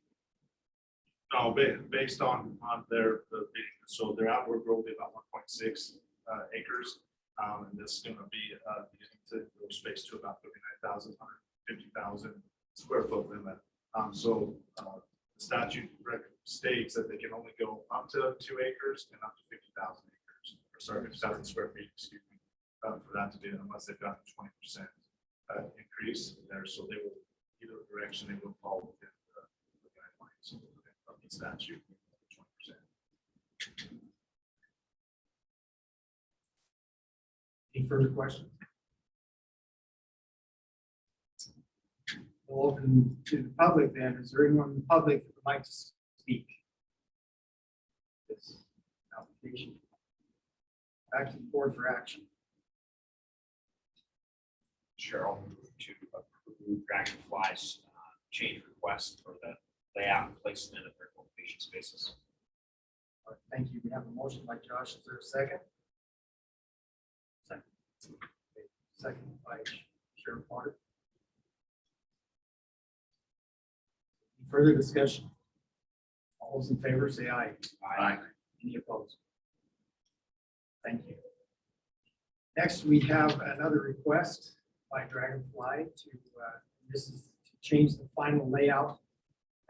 No, based on their bidding, so their outdoor grow will be about 1.6 acres, and this is going to be getting to grow space to about 39,000, 150,000 square foot limit. So the statute states that they can only go up to 2 acres and up to 50,000 acres, or sorry, 50,000 square feet, excuse me, for that to be, unless they've got a 20% increase there. So they will, either direction, they will fall within the guidelines of the statute, 20%. Any further questions? We'll open to the public then. Is there anyone in the public that would like to speak? This application. Back to the board for action. Cheryl, move to approve Dragonfly's change request for the layout and placement of their cultivation spaces. All right, thank you. We have a motion by Josh. Is there a second? Second. Okay, second by Sheriff Potter. Any further discussion? All those in favor say aye. Aye. Any opposed? Thank you. Next, we have another request by Dragonfly to, this is to change the final layout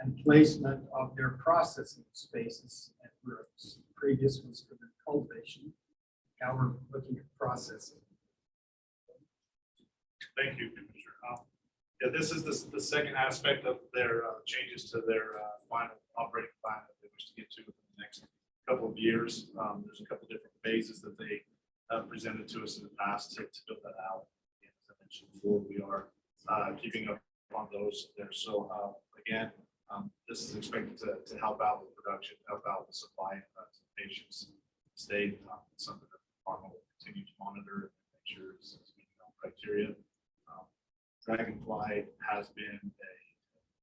and placement of their processing spaces at Bribes. Previous was for the cultivation. Now we're looking at processing. Thank you, Commissioner. Yeah, this is the second aspect of their changes to their final operating plan that they wish to get to in the next couple of years. There's a couple of different phases that they presented to us in the past to build that out. And as I mentioned before, we are keeping up on those there. So again, this is expected to help out with production, help out with supply to patients. State something that the department will continue to monitor and make sure it's meeting all criteria. Dragonfly has been an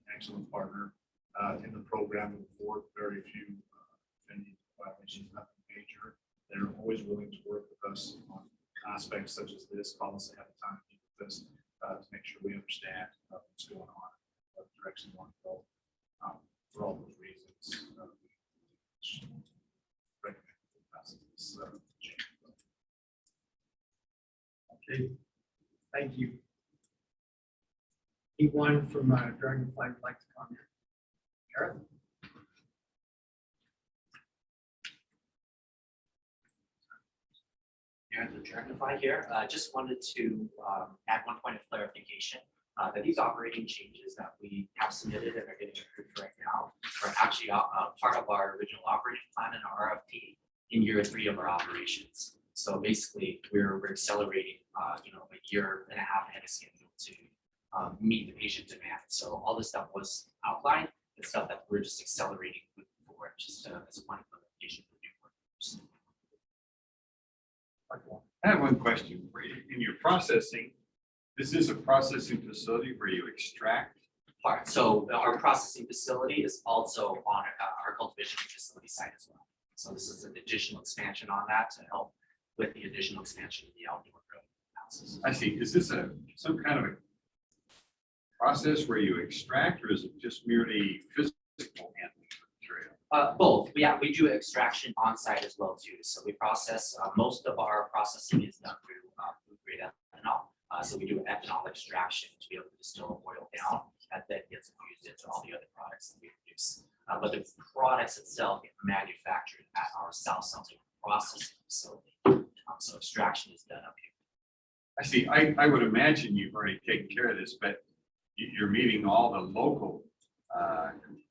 excellent partner in the program before. Very few offending violations, nothing major. They're always willing to work with us on aspects such as this. Call us ahead of time, meet with us to make sure we understand what's going on, what direction we want to go. For all those reasons, we recommend passing this change. Okay, thank you. Anyone from Dragonfly would like to comment? Gareth? Aaron, the Dragonfly here. Just wanted to add one point of clarification that these operating changes that we have submitted and are getting approved right now are actually part of our original operating plan and our RFP in year 3 of our operations. So basically, we're accelerating, a year and a half ahead of schedule to meet the patient demand. So all this stuff was outlined, the stuff that we're just accelerating moving forward, just as a point of clarification for new workers. I have one question for you. In your processing, this is a processing facility where you extract. Part. So our processing facility is also on our cultivation facility site as well. So this is an additional expansion on that to help with the additional expansion of the outdoor growhouses. I see. Is this some kind of a process where you extract, or is it just merely physical handling of material? Both. Yeah, we do extraction on site as well too. So we process, most of our processing is done through food grade ethanol. So we do ethanol extraction to be able to distill oil down, and then gets infused into all the other products that we produce. But the products itself get manufactured at our South Celtic processing facility. So extraction is done up here. I see. I would imagine you've already taken care of this, but you're meeting all the local,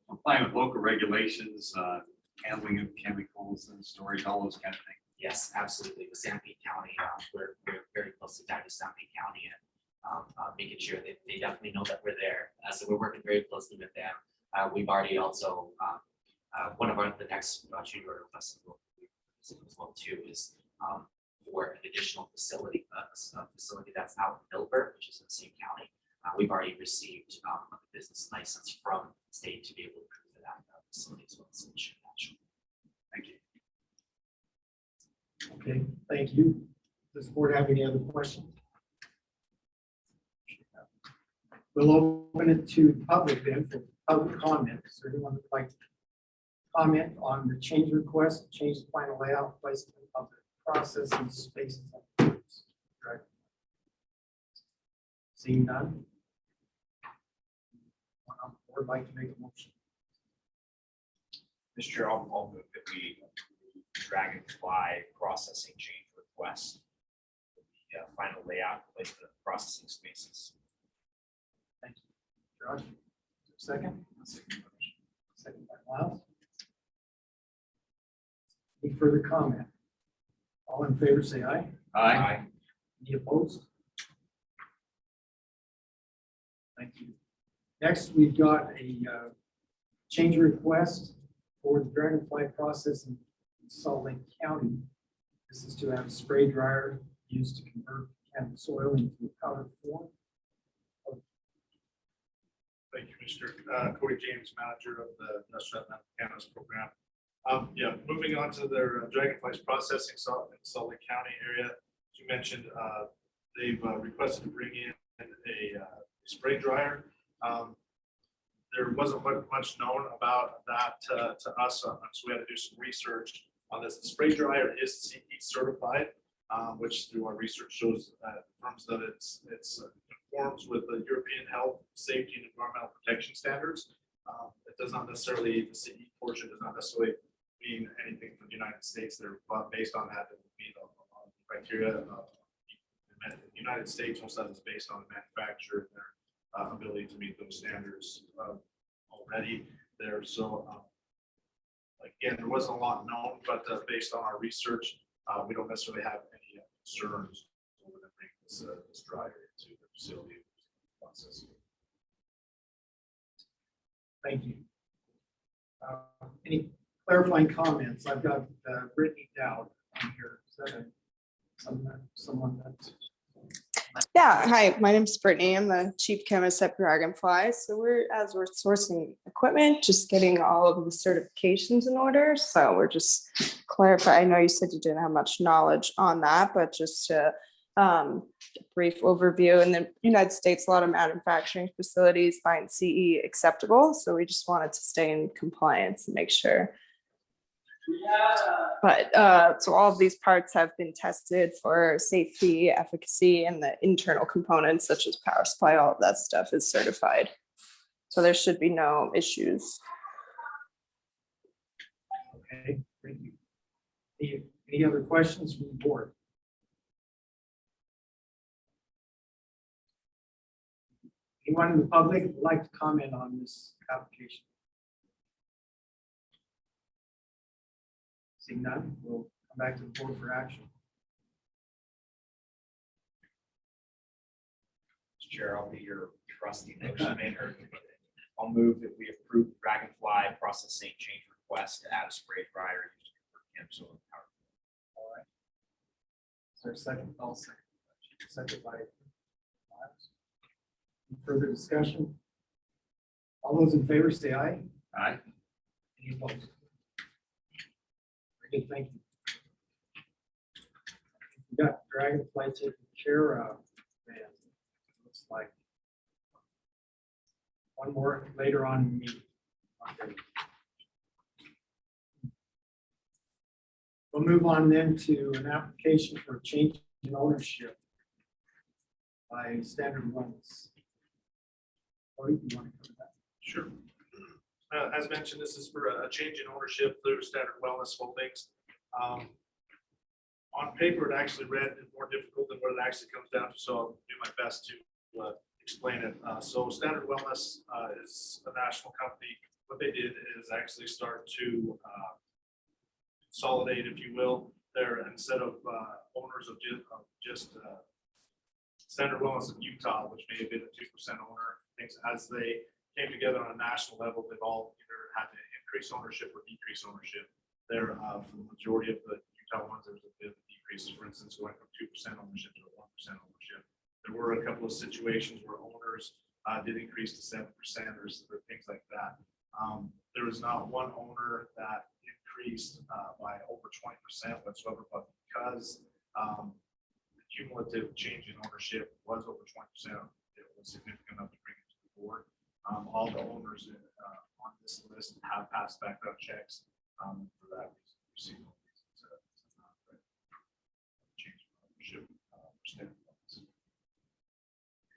complying with local regulations, handling of chemicals and storage, all those kind of things. Yes, absolutely. With Sanpete County, we're very closely tied to Sanpete County and making sure that they definitely know that we're there. So we're working very closely with them. We've already also, one of the next change order requests as well too is for an additional facility, a facility that's out in Milburn, which is in the same county. We've already received a business license from the state to be able to approve for that facility as well. So we should actually. Thank you. Okay, thank you. Does the board have any other questions? We'll open it to the public then for public comments. Or anyone would like to comment on the change request, change the final layout, placement of the processing spaces. Right. Seeing none. Would like to make a motion. Mr. Chair, I'll move that we Dragonfly processing change request. The final layout, placement of processing spaces. Thank you. Josh, second? Second by Miles. Any further comment? All in favor, say aye. Aye. Any opposed? Thank you. Next, we've got a change request for the Dragonfly process in Salt Lake County. This is to have a spray dryer used to convert cannabis oil into a powder form. Thank you, Mr. Cody James, manager of the Industrial Cannabis Program. Yeah, moving on to their Dragonfly's processing in Salt Lake County area. As you mentioned, they've requested to bring in a spray dryer. There wasn't much known about that to us, so we had to do some research on this. The spray dryer is CE certified, which through our research shows confirms that it conforms with the European Health, Safety, and Environmental Protection Standards. It does not necessarily, the CE portion does not necessarily mean anything for the United States. They're based on that, it would meet a lot of criteria. The United States, most of that is based on the manufacturer and their ability to meet those standards already there. So again, there wasn't a lot known, but based on our research, we don't necessarily have any concerns when we bring this dryer into the facility process. Thank you. Any clarifying comments? I've got Brittany Dowd on here. Is that someone that's? Yeah, hi, my name's Brittany. I'm the chief chemist at Dragonfly. So we're sourcing equipment, just getting all of the certifications in order. So we're just clarify. I know you said you didn't have much knowledge on that, but just to brief overview. In the United States, a lot of manufacturing facilities find CE acceptable. So we just wanted to stay in compliance and make sure. But so all of these parts have been tested for safety, efficacy, and the internal components such as power supply, all of that stuff is certified. So there should be no issues. Okay, thank you. Any other questions from the board? Anyone in the public would like to comment on this application? Seeing none, we'll come back to the board for action. Mr. Chair, I'll be your trusty motion maker. I'll move that we approve Dragonfly processing change request to add a spray dryer used for cannabis oil power. All right. Is there a second? I'll second. Second by Miles. Any further discussion? All those in favor say aye. Aye. Any opposed? Very good, thank you. We got Dragonfly taken care of, and looks like one more later on in the meeting. Okay. We'll move on then to an application for a change in ownership by Standard Wellness. Or you want to cover that? Sure. As mentioned, this is for a change in ownership through Standard Wellness Holdings. On paper, it actually read more difficult than what it actually comes down to, so I'll do my best to explain it. So Standard Wellness is a national company. What they did is actually start to consolidate, if you will. They're instead of owners of just Standard Wellness in Utah, which may have been a 2% owner. Things as they came together on a national level, they've all either had to increase ownership or decrease ownership. There, for the majority of the Utah ones, there's a bit of a decrease. For instance, going from 2% ownership to 1% ownership. There were a couple of situations where owners did increase to 7% or things like that. There was not one owner that increased by over 20% whatsoever, but because the cumulative change in ownership was over 20%, it was significant enough to bring it to the board. All the owners on this list have passed background checks for that reason. Change in ownership.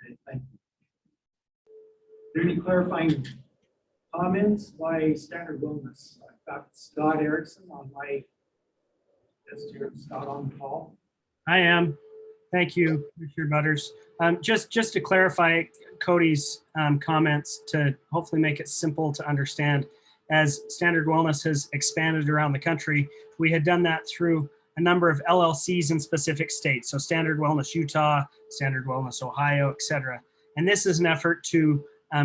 Okay, thank you. Are there any clarifying comments by Standard Wellness? I've got Scott Erickson on my list here. Scott on the call. I am. Thank you, Commissioner Butters. Just to clarify Cody's comments to hopefully make it simple to understand, as Standard Wellness has expanded around the country, we had done that through a number of LLCs in specific states. So Standard Wellness Utah, Standard Wellness Ohio, et cetera. And this is an effort to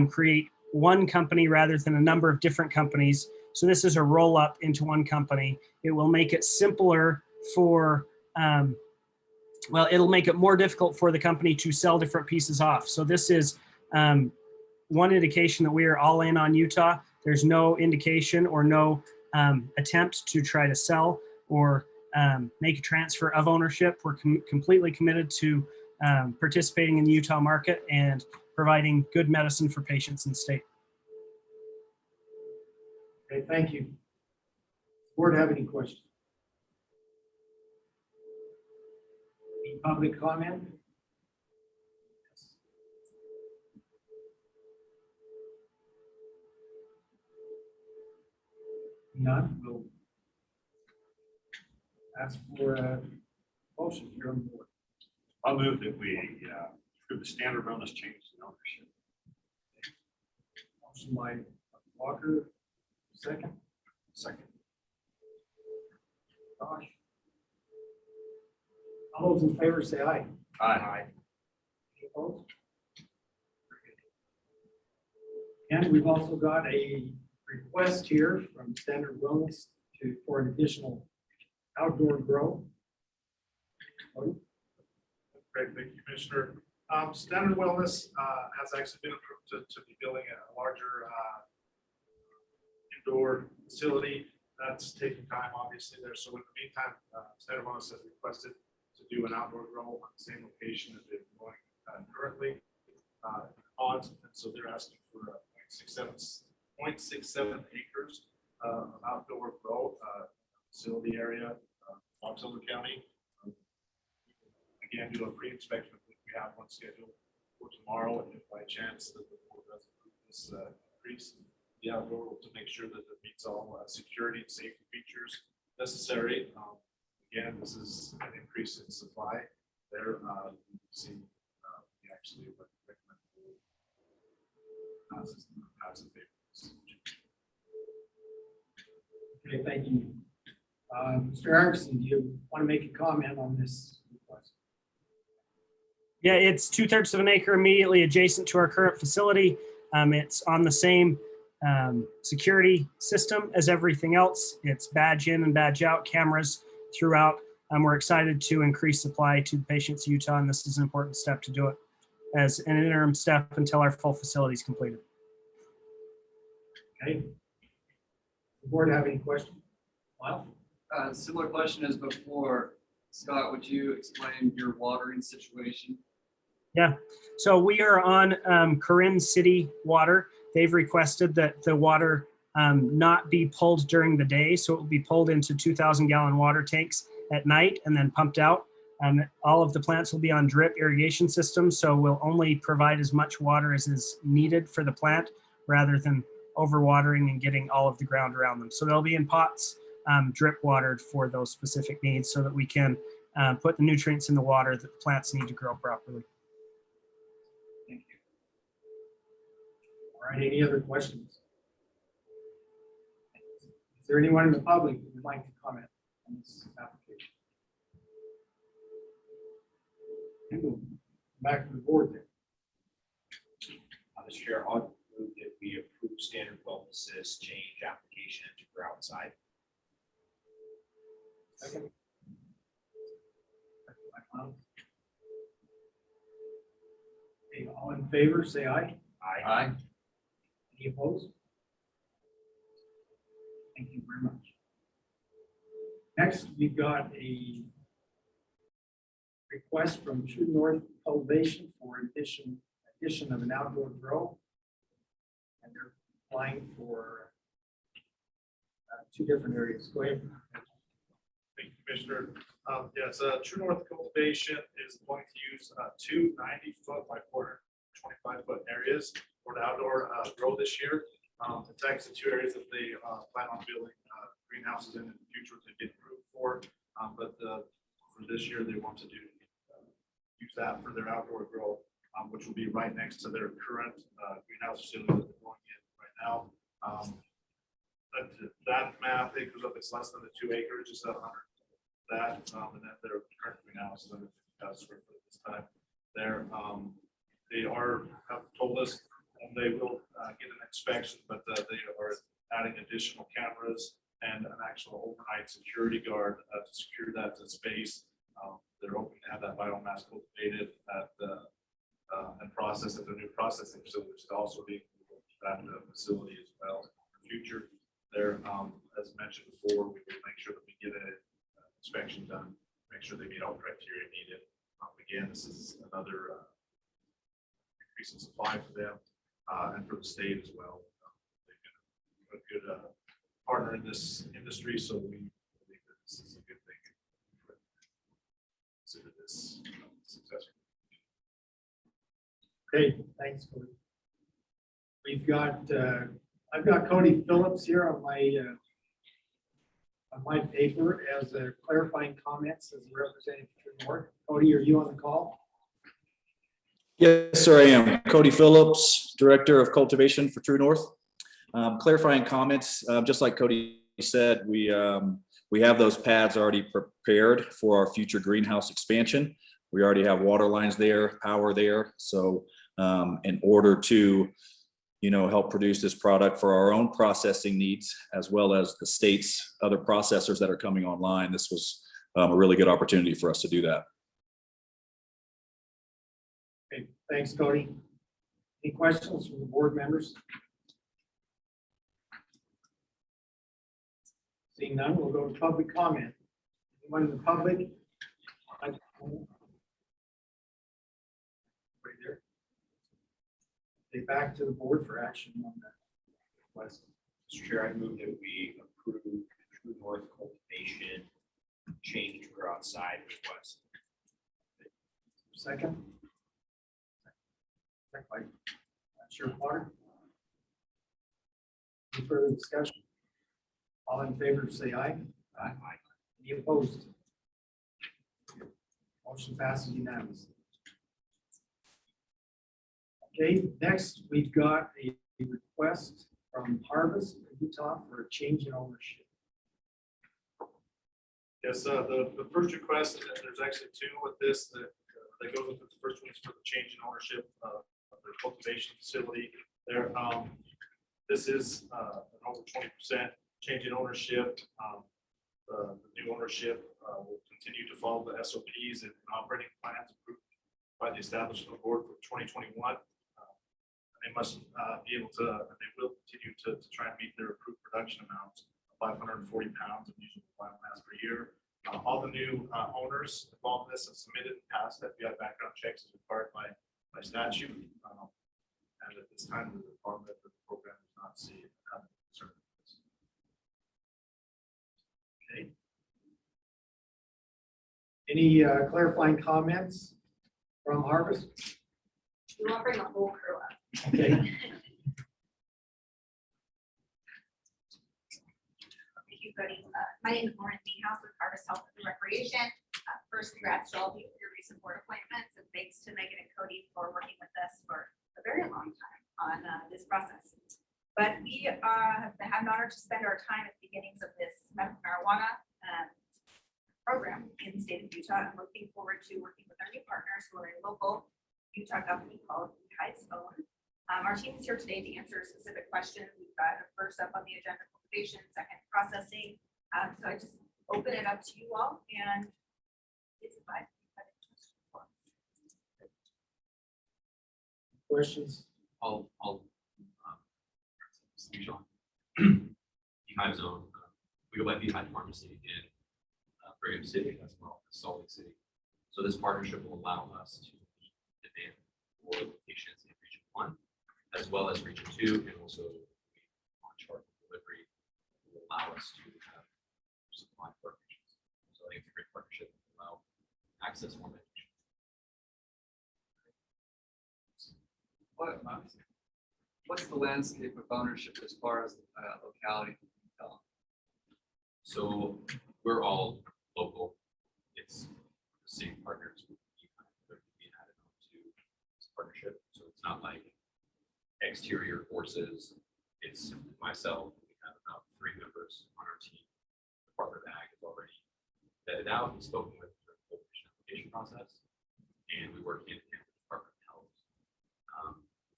create one company rather than a number of different companies. So this is a roll up into one company. It will make it simpler for well, it'll make it more difficult for the company to sell different pieces off. So this is one indication that we are all in on Utah. There's no indication or no attempt to try to sell or make a transfer of ownership. We're completely committed to participating in the Utah market and providing good medicine for patients in the state. Okay, thank you. Board have any questions? Any public comment? None, we'll ask for a motion here on the board. I'll move that we approve the standard wellness change in ownership. Motion by Walker, second. Second. Josh. All those in favor say aye. Aye. Any opposed? And we've also got a request here from Standard Wellness for an additional outdoor grow. Great, thank you, Commissioner. Standard Wellness has actually been approved to be building a larger indoor facility. That's taking time, obviously, there. So in the meantime, Standard Wellness has requested to do an outdoor grow on the same location that they're going currently on. And so they're asking for 0.67 acres of outdoor grow facility area, Foxville County. Again, do a pre-inspection. We have one scheduled for tomorrow, and if by chance that the board does approve this increase the outdoor to make sure that it meets all security and safety features necessary. Again, this is an increase in supply there. You can see we actually recommend pass in favor of this. Okay, thank you. Mr. Erickson, do you want to make a comment on this request? Yeah, it's 2/3 of an acre immediately adjacent to our current facility. It's on the same security system as everything else. It's badge in and badge out cameras throughout. We're excited to increase supply to patients in Utah, and this is an important step to do it as an interim step until our full facility is completed. Okay. The board have any questions? Well, Similar question as before. Scott, would you explain your watering situation? Yeah, so we are on Corinne City water. They've requested that the water not be pulled during the day, so it will be pulled into 2,000-gallon water tanks at night and then pumped out. All of the plants will be on drip irrigation systems, so we'll only provide as much water as is needed for the plant rather than overwatering and getting all of the ground around them. So they'll be in pots, drip watered for those specific needs so that we can put the nutrients in the water that the plants need to grow properly. thank you. All right, any other questions? Is there anyone in the public who would like to comment on this application? And we'll back to the board there. Mr. Chair, I'll move that we approve Standard Wellness's change application to grow outside. Second. Okay, all in favor, say aye. Aye. Any opposed? Thank you very much. Next, we've got a request from True North Cultivation for addition of an outdoor grow. And they're applying for 2 different areas. Go ahead. Thank you, Commissioner. Yes, True North Cultivation is going to use 2 90-foot by 425-foot areas for the outdoor grow this year. It's actually 2 areas that they plan on building greenhouses in the future, which they did approve for. But for this year, they want to use that for their outdoor grow, which will be right next to their current greenhouse facility that they're going in right now. That map acres up, it's less than the 2 acres, just 100 that, and then their current greenhouse is under 50,000 square foot this time. There, they have told us they will get an inspection, but they are adding additional cameras and an actual overnight security guard to secure that space. They're hoping to have that biomass cultivated at and processed at their new processing facility, which is also being moved to that facility as well in the future. There, as mentioned before, we will make sure that we get an inspection done, make sure they meet all criteria needed. Again, this is another increase in supply for them and for the state as well. They've been a good partner in this industry, so we believe that this is a good thing. Consider this successful. Okay, thanks, Cody. We've got, I've got Cody Phillips here on my on my paper as a clarifying comments as a representative for North. Cody, are you on the call? Yes, sir, I am. Cody Phillips, Director of Cultivation for True North. Clarifying comments, just like Cody said, we have those pads already prepared for our future greenhouse expansion. We already have water lines there, power there. So in order to, help produce this product for our own processing needs, as well as the state's other processors that are coming online, this was a really good opportunity for us to do that. Okay, thanks, Cody. Any questions from the board members? Seeing none, we'll go to public comment. Anyone in the public? Right there. Okay, back to the board for action on that request. Mr. Chair, I move that we approve True North cultivation change to grow outside request. Second? Second by Chair Potter. Any further discussion? All in favor, say aye. Aye. Any opposed? Motion passes unanimously. Okay, next we've got a request from Harvest Utah for a change in ownership. Yes, the first request, and there's actually two with this that go with it. The first one is for the change in ownership of the cultivation facility there. This is an over 20% change in ownership. The new ownership will continue to follow the SOPs and operating plans approved by the establishment board for 2021. They must be able to, and they will continue to try and meet their approved production amounts of 540 pounds of usable biomass per year. All the new owners involved in this have submitted and passed FBI background checks as required by statute. And at this time, the department of the program does not see concern with this. Okay. Any clarifying comments from Harvest? We won't bring the whole crew up. Okay. Thank you, Cody. My name is Lauren Niehaus with Harvest Health and Recreation. First, congrats to all of you for your recent board appointments, and thanks to Megan and Cody for working with us for a very long time on this process. But we have had an honor to spend our time at the beginnings of this medical marijuana program in the state of Utah. I'm looking forward to working with our new partners who are a local Utah company called Untitled. Our team is here today to answer specific questions. We've got first up on the agenda cultivation, second processing. So I just open it up to you all and it's fine. Questions? I'll Beehive Zone. We go by Beehive Pharmacy in Brigham City as well as Salt Lake City. So this partnership will allow us to meet demand for patients in Region 1 as well as Region 2, and also on chart delivery will allow us to have supply for our patients. So I think it's a great partnership to allow access more medication. What's the landscape of ownership as far as locality? So we're all local. It's the same partners that are being added onto this partnership. So it's not like exterior forces. It's myself. We have about 3 members on our team. The Department of Ag is already vetted out and spoken with the cultivation application process, and we work hand in hand with the Department of Health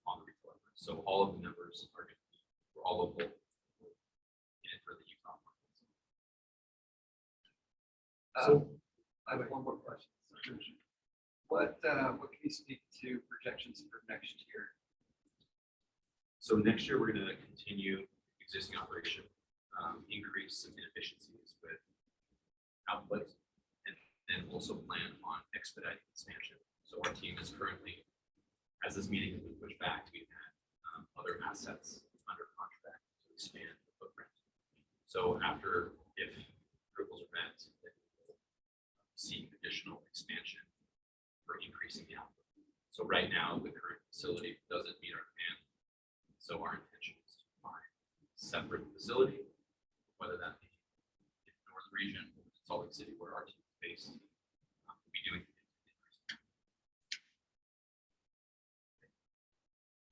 on the report. So all of the members are going to be, we're all local and for the Utah markets. I have one more question. What can you speak to projections for next year? So next year, we're going to continue existing operation, increase some inefficiencies with output, and then also plan on expediting expansion. So our team is currently, as this meeting has been pushed back, we've had other assets under contract to expand the footprint. So after, if approvals are met, then we'll seek additional expansion for increasing the output. So right now, the current facility doesn't meet our demand. So our intention is to find a separate facility, whether that be in region, Salt Lake City, where our team is based, we'll be doing.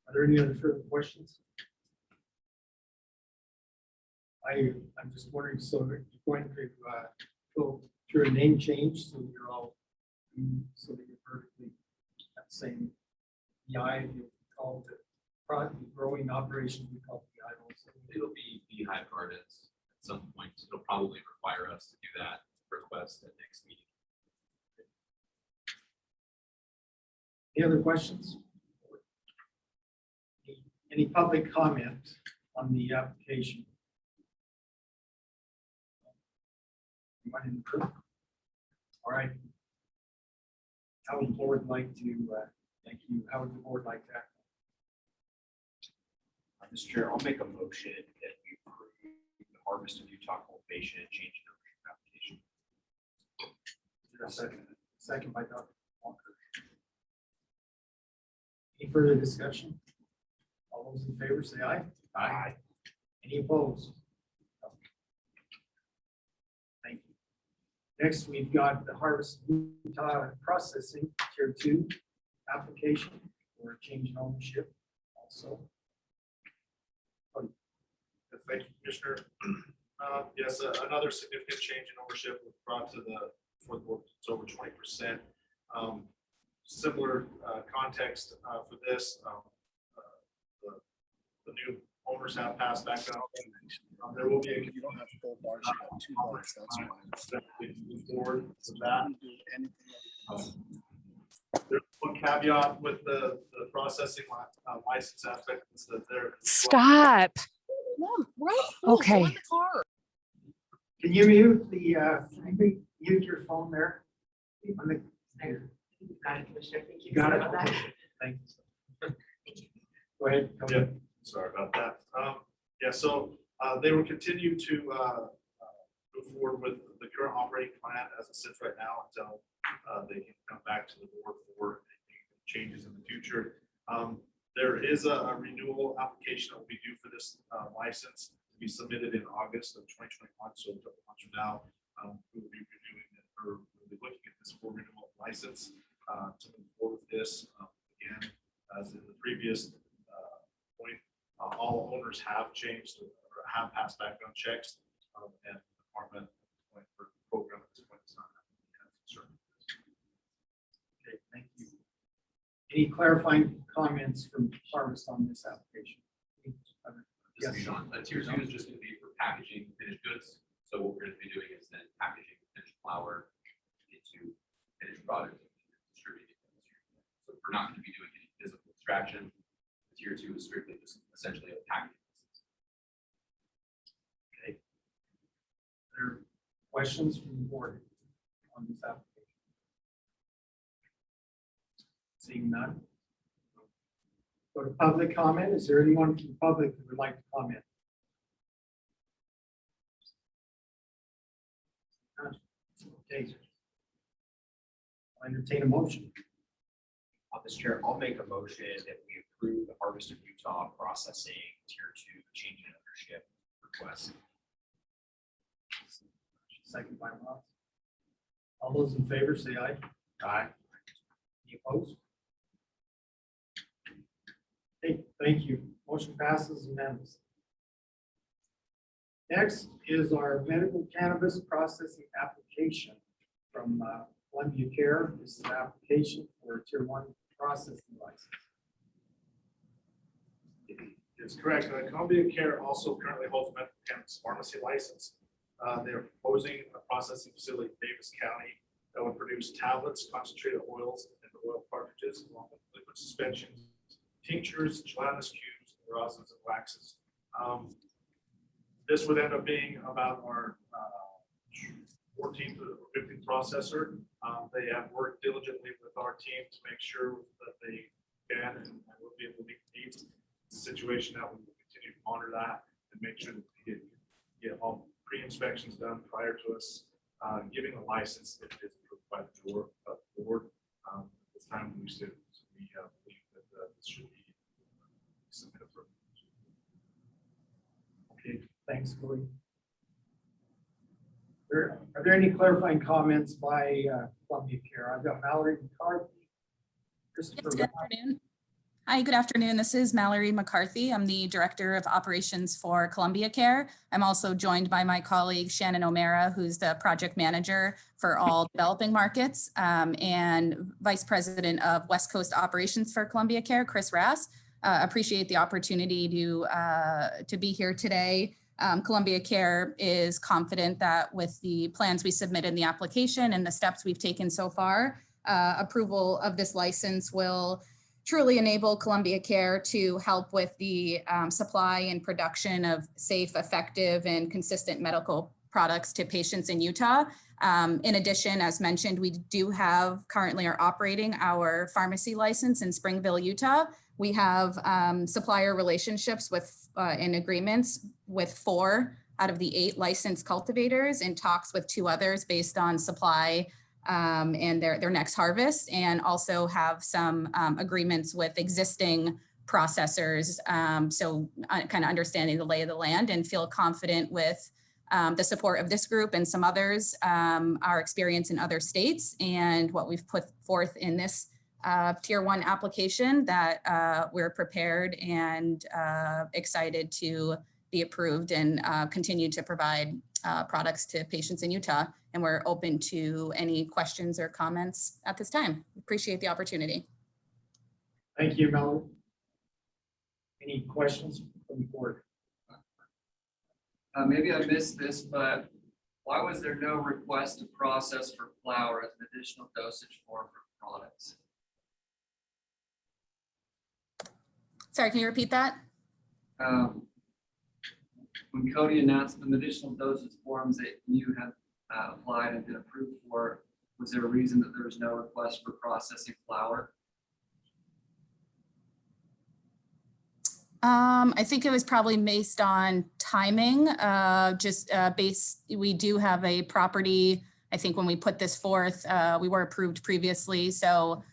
Are there any other further questions? I'm just wondering, so you're going to go through a name change, so you're all, so that you're perfectly at the same EI, you call it the growing operation, we call it EI also. It'll be Beehive Gardens at some point. It'll probably require us to do that request at next meeting. Any other questions? Any public comment on the application? Anyone in the room? All right. How would the board like to, thank you, how would the board like that? Mr. Chair, I'll make a motion that we approve the Harvest of Utah cultivation and change in ownership application. Is there a second? Second by Dr. Walker. Any further discussion? All those in favor say aye. Aye. Any opposed? Thank you. Next, we've got the Harvest Utah Processing Tier 2 application for a change in ownership also. Thank you, Commissioner. Yes, another significant change in ownership was brought to for the board. It's over 20%. Similar context for this. The new owners have passed back out. There will be a. You don't have full bars, you have 2 bars, that's why. Move forward with that. There's one caveat with the processing license aspect is that there. Stop. Okay. Can you mute the, mute your phone there? On the- Got it, Commissioner. Thank You got it? About that. Thank you. Go ahead. Yeah, sorry about that. Yeah, so they will continue to move forward with the current operating plan as it sits right now until they can come back to the board for any changes in the future. There is a renewal application that will be due for this license to be submitted in August of 2021. So a couple months from now, we will be renewing it, or we'll be looking at this for renewal license to move forward with this. Again, as in the previous point, all owners have changed or have passed background checks, and the department point for the program at this point is not concerned. Okay, thank you. Any clarifying comments from Harvest on this application? Yes, Sean, tier 2 is just going to be for packaging finished goods. So what we're going to be doing is then packaging finished flour into finished product and distributing it. So we're not going to be doing any physical extraction. Tier 2 is strictly just essentially a packaging. Okay. Are there questions from the board on this application? Seeing none. Go to public comment. Is there anyone from the public who would like to comment? Okay. I'll entertain a motion. Mr. Chair, I'll make a motion that we approve the Harvest of Utah Processing Tier 2 change in ownership request. Second by Ross. All those in favor say aye. Aye. Any opposed? Okay, thank you. Motion passes unanimously. Next is our medical cannabis processing application from Columbia Care. This is an application for a Tier 1 processing license. It's correct. Columbia Care also currently holds a medical cannabis pharmacy license. They're proposing a processing facility in Davis County that would produce tablets, concentrated oils, and oil cartridges, along with liquid suspensions, tinctures, gelatinous cubes, rosins, and waxes. This would end up being about our 14th or 15th processor. They have worked diligently with our team to make sure that they can and will be able to meet the needs. It's a situation that we will continue to monitor that and make sure that we get all pre-inspections done prior to us giving a license if it is approved by the board. At this time, we believe that this should be submitted for. Okay, thanks, Cody. Are there any clarifying comments by Columbia Care? I've got Mallory McCarthy. Christopher Good afternoon. Hi, good afternoon. This is Mallory McCarthy. I'm the Director of Operations for Columbia Care. I'm also joined by my colleague Shannon O'Mara, who's the Project Manager for all developing markets, and Vice President of West Coast Operations for Columbia Care, Chris Rass. Appreciate the opportunity to be here today. Columbia Care is confident that with the plans we submit in the application and the steps we've taken so far, approval of this license will truly enable Columbia Care to help with the supply and production of safe, effective, and consistent medical products to patients in Utah. In addition, as mentioned, we do have currently are operating our pharmacy license in Springville, Utah. We have supplier relationships with and agreements with 4 out of the 8 licensed cultivators, and talks with 2 others based on supply and their next harvest, and also have some agreements with existing processors. So kind of understanding the lay of the land, and feel confident with the support of this group and some others, our experience in other states, and what we've put forth in this Tier 1 application, that we're prepared and excited to be approved and continue to provide products to patients in Utah. And we're open to any questions or comments at this time. Appreciate the opportunity. Thank you, Mel. Any questions from the board? Maybe I missed this, but why was there no request to process for flower as an additional dosage form for products? Sorry, can you repeat that? When Cody announced the medicinal dosage forms that you had applied and been approved for, was there a reason that there was no request for processing flower? I think it was probably based on timing, we do have a property. I think when we put this forth, we were approved previously, so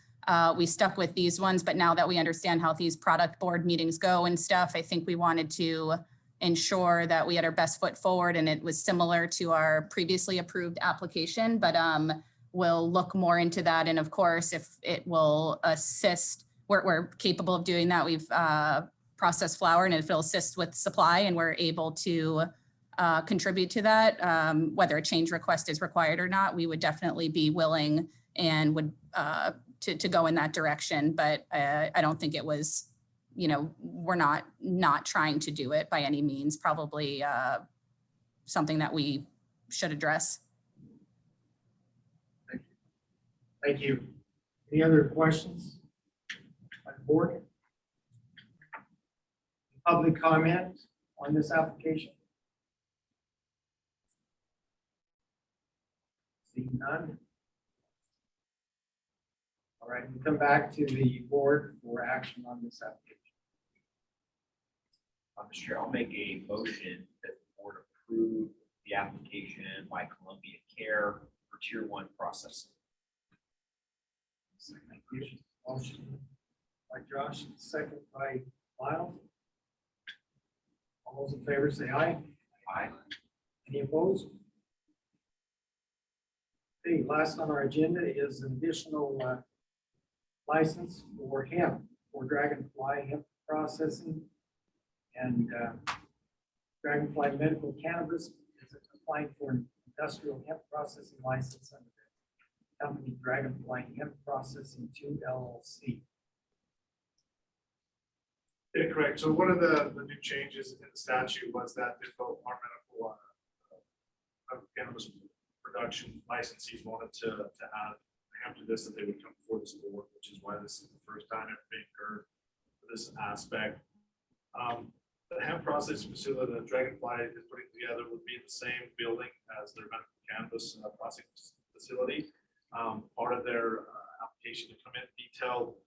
we stuck with these ones. But now that we understand how these product board meetings go and stuff, I think we wanted to ensure that we had our best foot forward, and it was similar to our previously approved application. But we'll look more into that. And of course, if it will assist, we're capable of doing that. We've processed flower, and if it'll assist with supply and we're able to contribute to that, whether a change request is required or not, we would definitely be willing and would to go in that direction. But I don't think it was, we're not trying to do it by any means. Probably something that we should address. Thank you. Any other questions on the board? Public comment on this application? Seeing none. All right, we come back to the board for action on this application. Mr. Chair, I'll make a motion that the board approve the application by Columbia Care for Tier 1 processing. Thank you. Motion by Josh, second by Lyle. All those in favor say aye. Aye. Any opposed? Okay, last on our agenda is an additional license for hemp, for Dragonfly hemp processing. And Dragonfly Medical Cannabis is applying for an industrial hemp processing license under the company Dragonfly Hemp Processing 2 LLC. Yeah, correct. So one of the new changes in the statute was that if our medical cannabis production licensees wanted to add hemp to this, that they would come before this board, which is why this is the first time it's being heard for this aspect. The hemp processing facility that Dragonfly is putting together would be in the same building as their medical cannabis processing facility. Part of their application to come in detail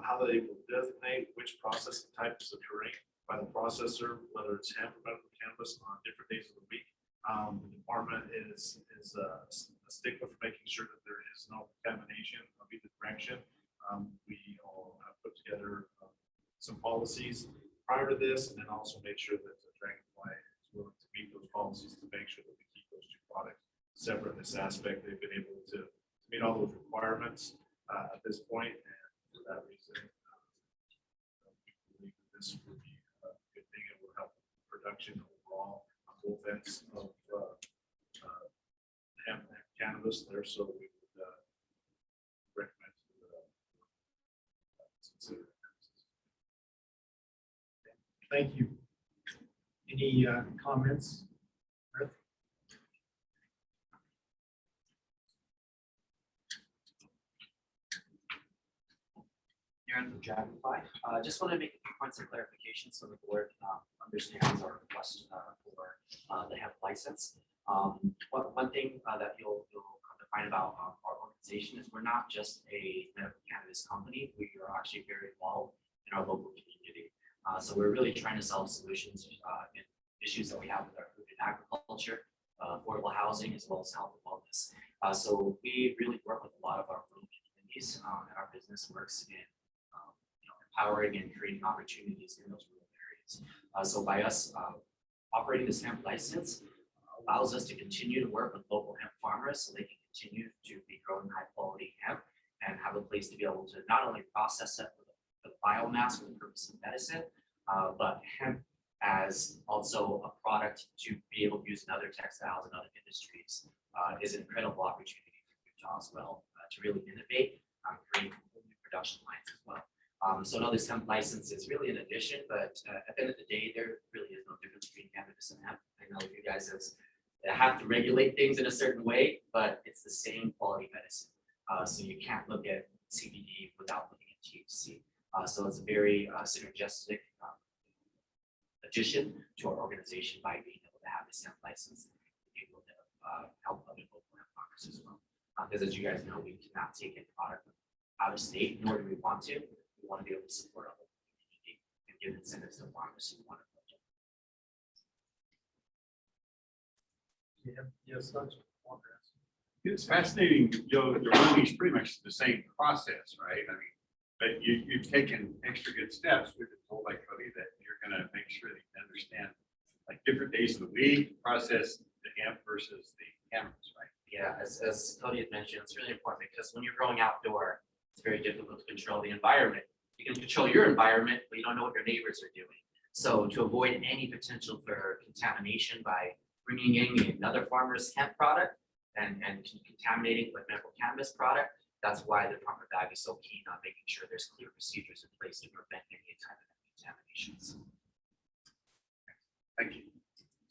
how they will designate which processing type is occurring by the processor, whether it's hemp or medical cannabis on different days of the week. The department is a stickler for making sure that there is no contamination of either direction. We all have put together some policies prior to this, and then also make sure that the Dragonfly is willing to meet those policies to make sure that we keep those 2 products separate in this aspect. They've been able to meet all those requirements at this point, and for that reason, we believe that this will be a good thing. It will help production overall on both ends of hemp and cannabis there, so we would recommend consider. Thank you. Any comments? Aaron from Dragonfly. Just want to make a few points of clarification so the board understands our request for the hemp license. One thing that you'll come to find about our organization is we're not just a medical cannabis company. We are actually very involved in our local community. So we're really trying to solve solutions in issues that we have with our food and agriculture, affordable housing, as well as health and wellness. So we really work with a lot of our rural communities, and our business works in empowering and creating opportunities in those rural areas. So by us operating this hemp license allows us to continue to work with local hemp farmers so they can continue to be growing high quality hemp and have a place to be able to not only process it for the biomass for the purpose of medicine, but hemp as also a product to be able to use in other textiles and other industries is an incredible opportunity for Utah as well to really innovate, create new production lines as well. So no, this hemp license is really an addition, but at the end of the day, there really is no difference between cannabis and hemp. I know you guys have to regulate things in a certain way, but it's the same quality medicine. So you can't look at CBD without looking at THC. So it's a very synergistic addition to our organization by being able to have this hemp license, be able to help other local hemp farmers as well. Because as you guys know, we cannot take a product out of state, nor do we want to. We want to be able to support our local community and give incentives to farmers who want to. Yeah, yes, that's progress. It's fascinating, you're running is pretty much the same process, right? I mean, but you've taken extra good steps. We've been told by Cody that you're gonna make sure that you understand like different days of the week, process the hemp versus the cannabis, right? Yeah, as Cody had mentioned, it's really important because when you're growing outdoor, it's very difficult to control the environment. You can control your environment, but you don't know what your neighbors are doing. So to avoid any potential for contamination by bringing in another farmer's hemp product and contaminating with medical cannabis product, that's why the Department of Ag is so keen on making sure there's clear procedures in place to prevent any type of contaminations. Thank you.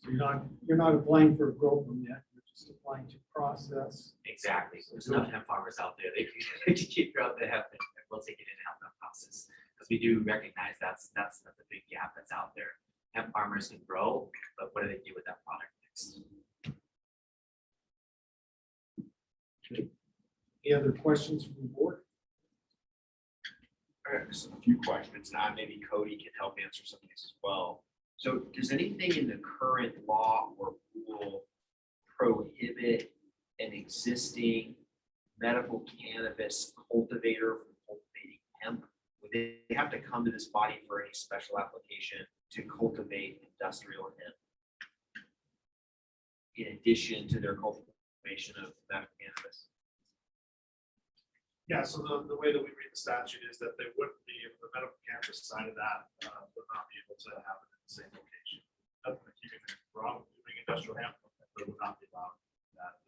So you're not applying for a grow permit, you're just applying to process. Exactly. So there's enough hemp farmers out there. They can keep growing the hemp and we'll take it in and help them process. Because we do recognize that's a big gap that's out there. Hemp farmers can grow, but what do they do with that product next? Okay. Any other questions from the board? All right, so a few questions, now maybe Cody can help answer some of these as well. So does anything in the current law or rule prohibit an existing medical cannabis cultivator from cultivating hemp? Would they have to come to this body for any special application to cultivate industrial hemp in addition to their cultivation of medical cannabis? Yeah, so the way that we read the statute is that they wouldn't be, the medical cannabis side of that would not be able to have it in the same location. Nothing that keeping it from doing industrial hemp, but would not be allowed that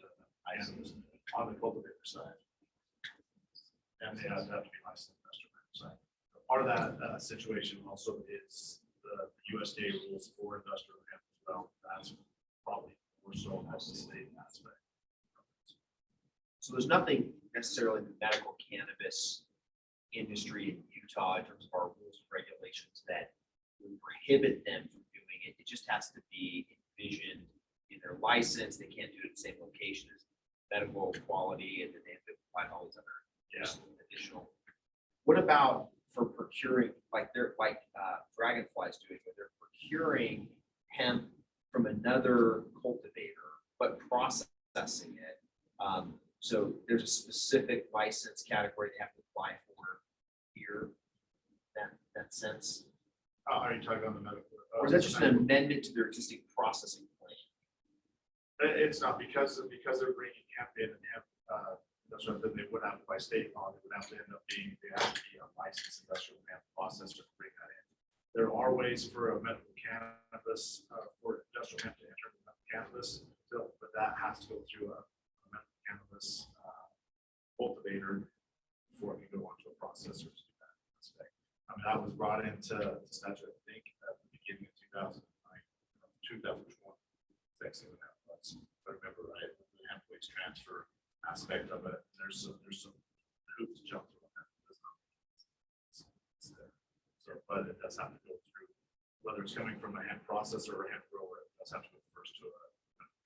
cannabis on the cultivator side. And they have to be licensed industrial hemp side. Part of that situation also is the USDA rules for industrial hemp as well. That's probably more so as the state aspect. So there's nothing necessarily in the medical cannabis industry in Utah in terms of our rules and regulations that would prohibit them from doing it. It just has to be envisioned in their license. They can't do it in the same location as medical quality, and then they have to provide all these other additional. What about for procuring, like Dragonfly's doing, where they're procuring hemp from another cultivator, but processing it? So there's a specific license category they have to apply for here, that sense? Are you talking about the medical? Or is that just an amendment to their existing processing plan? It's not because they're bringing hemp in and hemp, that's what, then they would have, by state law, they would have to end up being, they have to be a licensed industrial hemp processor to bring that in. There are ways for a medical cannabis, for industrial hemp to enter the medical cannabis, but that has to go through a medical cannabis cultivator before it can go onto a processor to do that aspect. I mean, that was brought into statute, I think, at the beginning of 2009, 2020. Fixing that was, if I remember right, the hemp waste transfer aspect of it, there's some hoops to jump through on that. It's there. So, but it does have to go through, whether it's coming from a hemp processor or a hemp grower, it does have to go first to a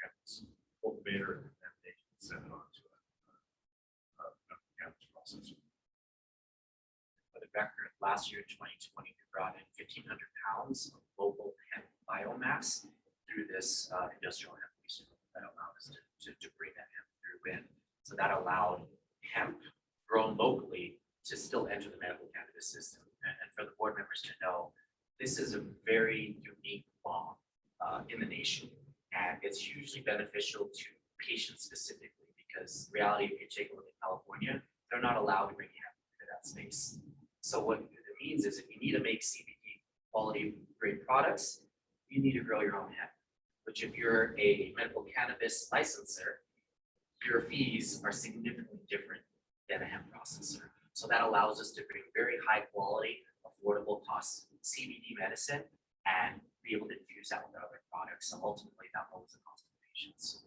cannabis cultivator, and then they can send it on to a cannabis processor. For the record, last year, 2020, we brought in 1,500 pounds of local hemp biomass through this industrial hemp waste that allowed us to bring that hemp through in. So that allowed hemp grown locally to still enter the medical cannabis system. And for the board members to know, this is a very unique law in the nation. And it's hugely beneficial to patients specifically because reality, if you take a look at California, they're not allowed to bring hemp into that space. So what it means is if you need to make CBD quality grade products, you need to grow your own hemp, which if you're a medical cannabis licensor, your fees are significantly different than a hemp processor. So that allows us to bring very high quality, affordable cost CBD medicine and be able to infuse that with other products. So ultimately that lowers the cost of patients.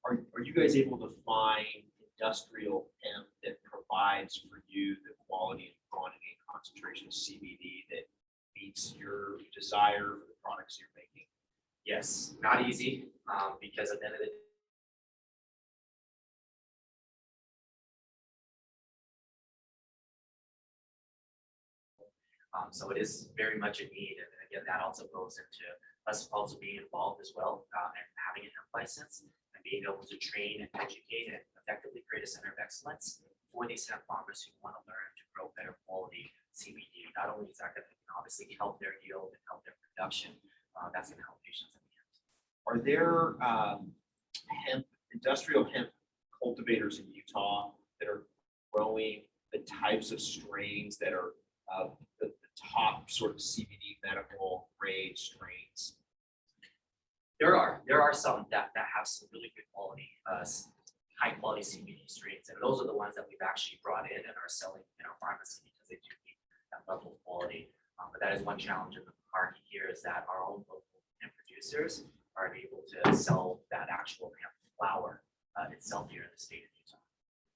Are you guys able to find industrial hemp that provides for you the quality and quantity and concentration of CBD that meets your desire for the products you're making? Yes, not easy, because at the end of the day, so it is very much a need, and again, that also goes into us also being involved as well, and having a hemp license and being able to train and educate and effectively create a center of excellence for these hemp farmers who want to learn to grow better quality CBD. Not only is that going to obviously help their yield and help their production, that's going to help patients in the end. Are there industrial hemp cultivators in Utah that are growing the types of strains that are the top sort of CBD medical grade strains? There are some that have some really good quality, high quality CBD strains, and those are the ones that we've actually brought in and are selling in our pharmacy because they do meet that level of quality. But that is one challenge in the market here is that our own local hemp producers aren't able to sell that actual hemp flower itself here in the state of Utah.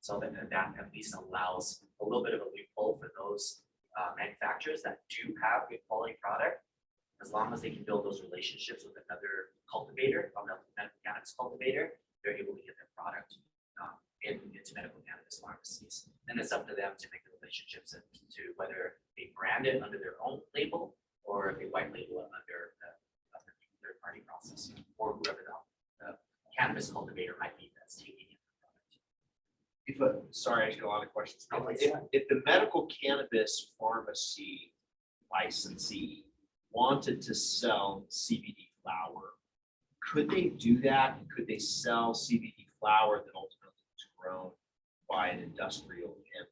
So that at least allows a little bit of a loophole for those manufacturers that do have good quality product, as long as they can build those relationships with another cultivator, a medical cannabis cultivator, they're able to get their product into medical cannabis pharmacies. And it's up to them to make the relationships and to whether they brand it under their own label or if they white label it under the third-party processor or whoever the cannabis cultivator might be that's taking it. Sorry, I got a lot of questions. If the medical cannabis pharmacy licensee wanted to sell CBD flower, could they do that? Could they sell CBD flower that ultimately was grown by an industrial hemp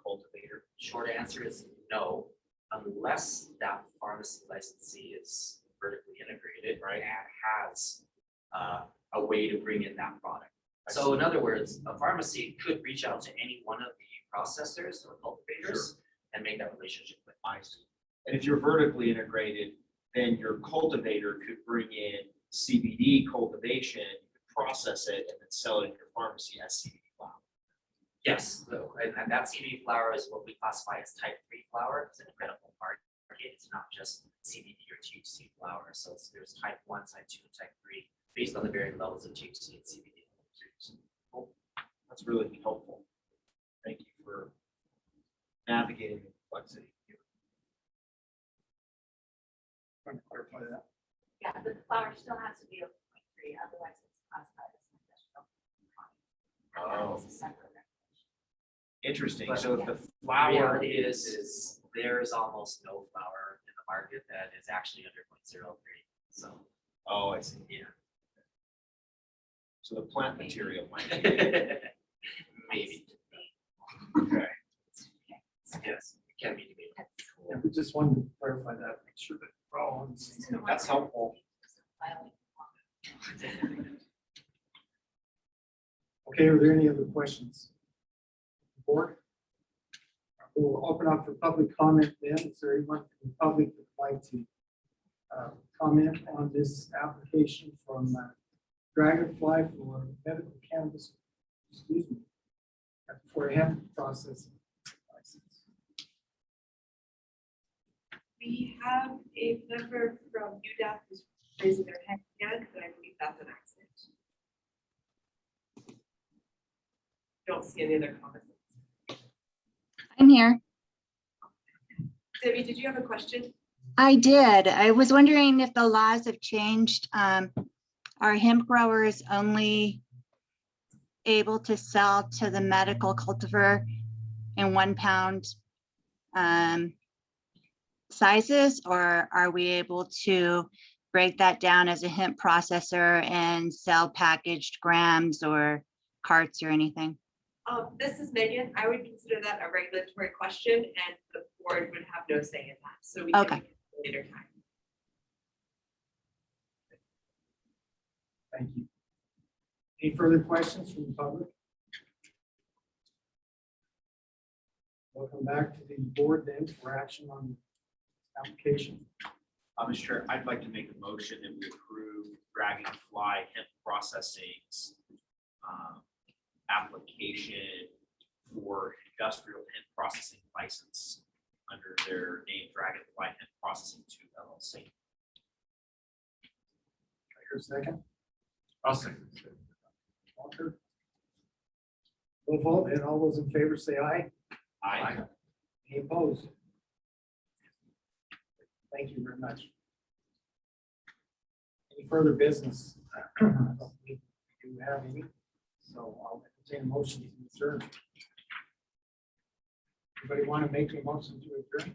cultivator? Short answer is no, unless that pharmacy licensee is vertically integrated, right, and has a way to bring in that product. So in other words, a pharmacy could reach out to any one of the processors or cultivators and make that relationship with. I see. And if you're vertically integrated, then your cultivator could bring in CBD cultivation, process it, and then sell it in your pharmacy as CBD flower. Yes, and that CBD flower is what we classify as type 3 flower. It's in the medical market. It's not just CBD or THC flower. So there's type 1, type 2, and type 3 based on the varying levels of THC and CBD. Cool. That's really helpful. Thank you for navigating the complexity. Trying to clarify that. Yeah, but the flower still has to be a 0.3, otherwise it's classified as an industrial. Oh. It's a separate regulation. Interesting. But So if the Flower flower is there's almost no flower in the market that is actually under 0.03. So oh, I see. yeah. So the plant material might. Maybe, Okay. yes, it can be debated. Yeah, we just wanted to clarify that, make sure that we're all on the same. That's helpful. Okay, are there any other questions? Board? We'll open up for public comment then. Is there anyone from the public that would like to comment on this application from Dragonfly for medical cannabis, excuse me, for hemp processing license? We have a member from UDAP who's raising their hand again, but I believe that's an accident. Don't see any other comments. I'm here. Debbie, did you have a question? I did. I was wondering if the laws have changed. Are hemp growers only able to sell to the medical cultivar in 1 pound sizes, or are we able to break that down as a hemp processor and sell packaged grams or carts or anything? This is Megan. I would consider that a regulatory question and the board would have no say in that. So we can Okay. later time. Thank you. Any further questions from the public? Welcome back to the board then for action on the application. Mr. Chair, I'd like to make a motion that we approve Dragonfly Hemp Processing's application for industrial hemp processing license under their name Dragonfly Hemp Processing 2 LLC. Here's a second. I'll second. Walker. We'll vote, and all those in favor say aye. Aye. Any opposed? Thank you very much. Any further business? I don't think we do have any, so I'll entertain a motion to adjourn. Anybody want to make a motion to adjourn?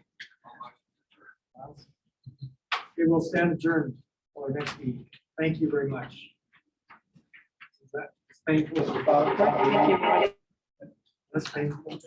Okay, we'll stand adjourned for our next meeting. Thank you very much. Is that painful? That's painful.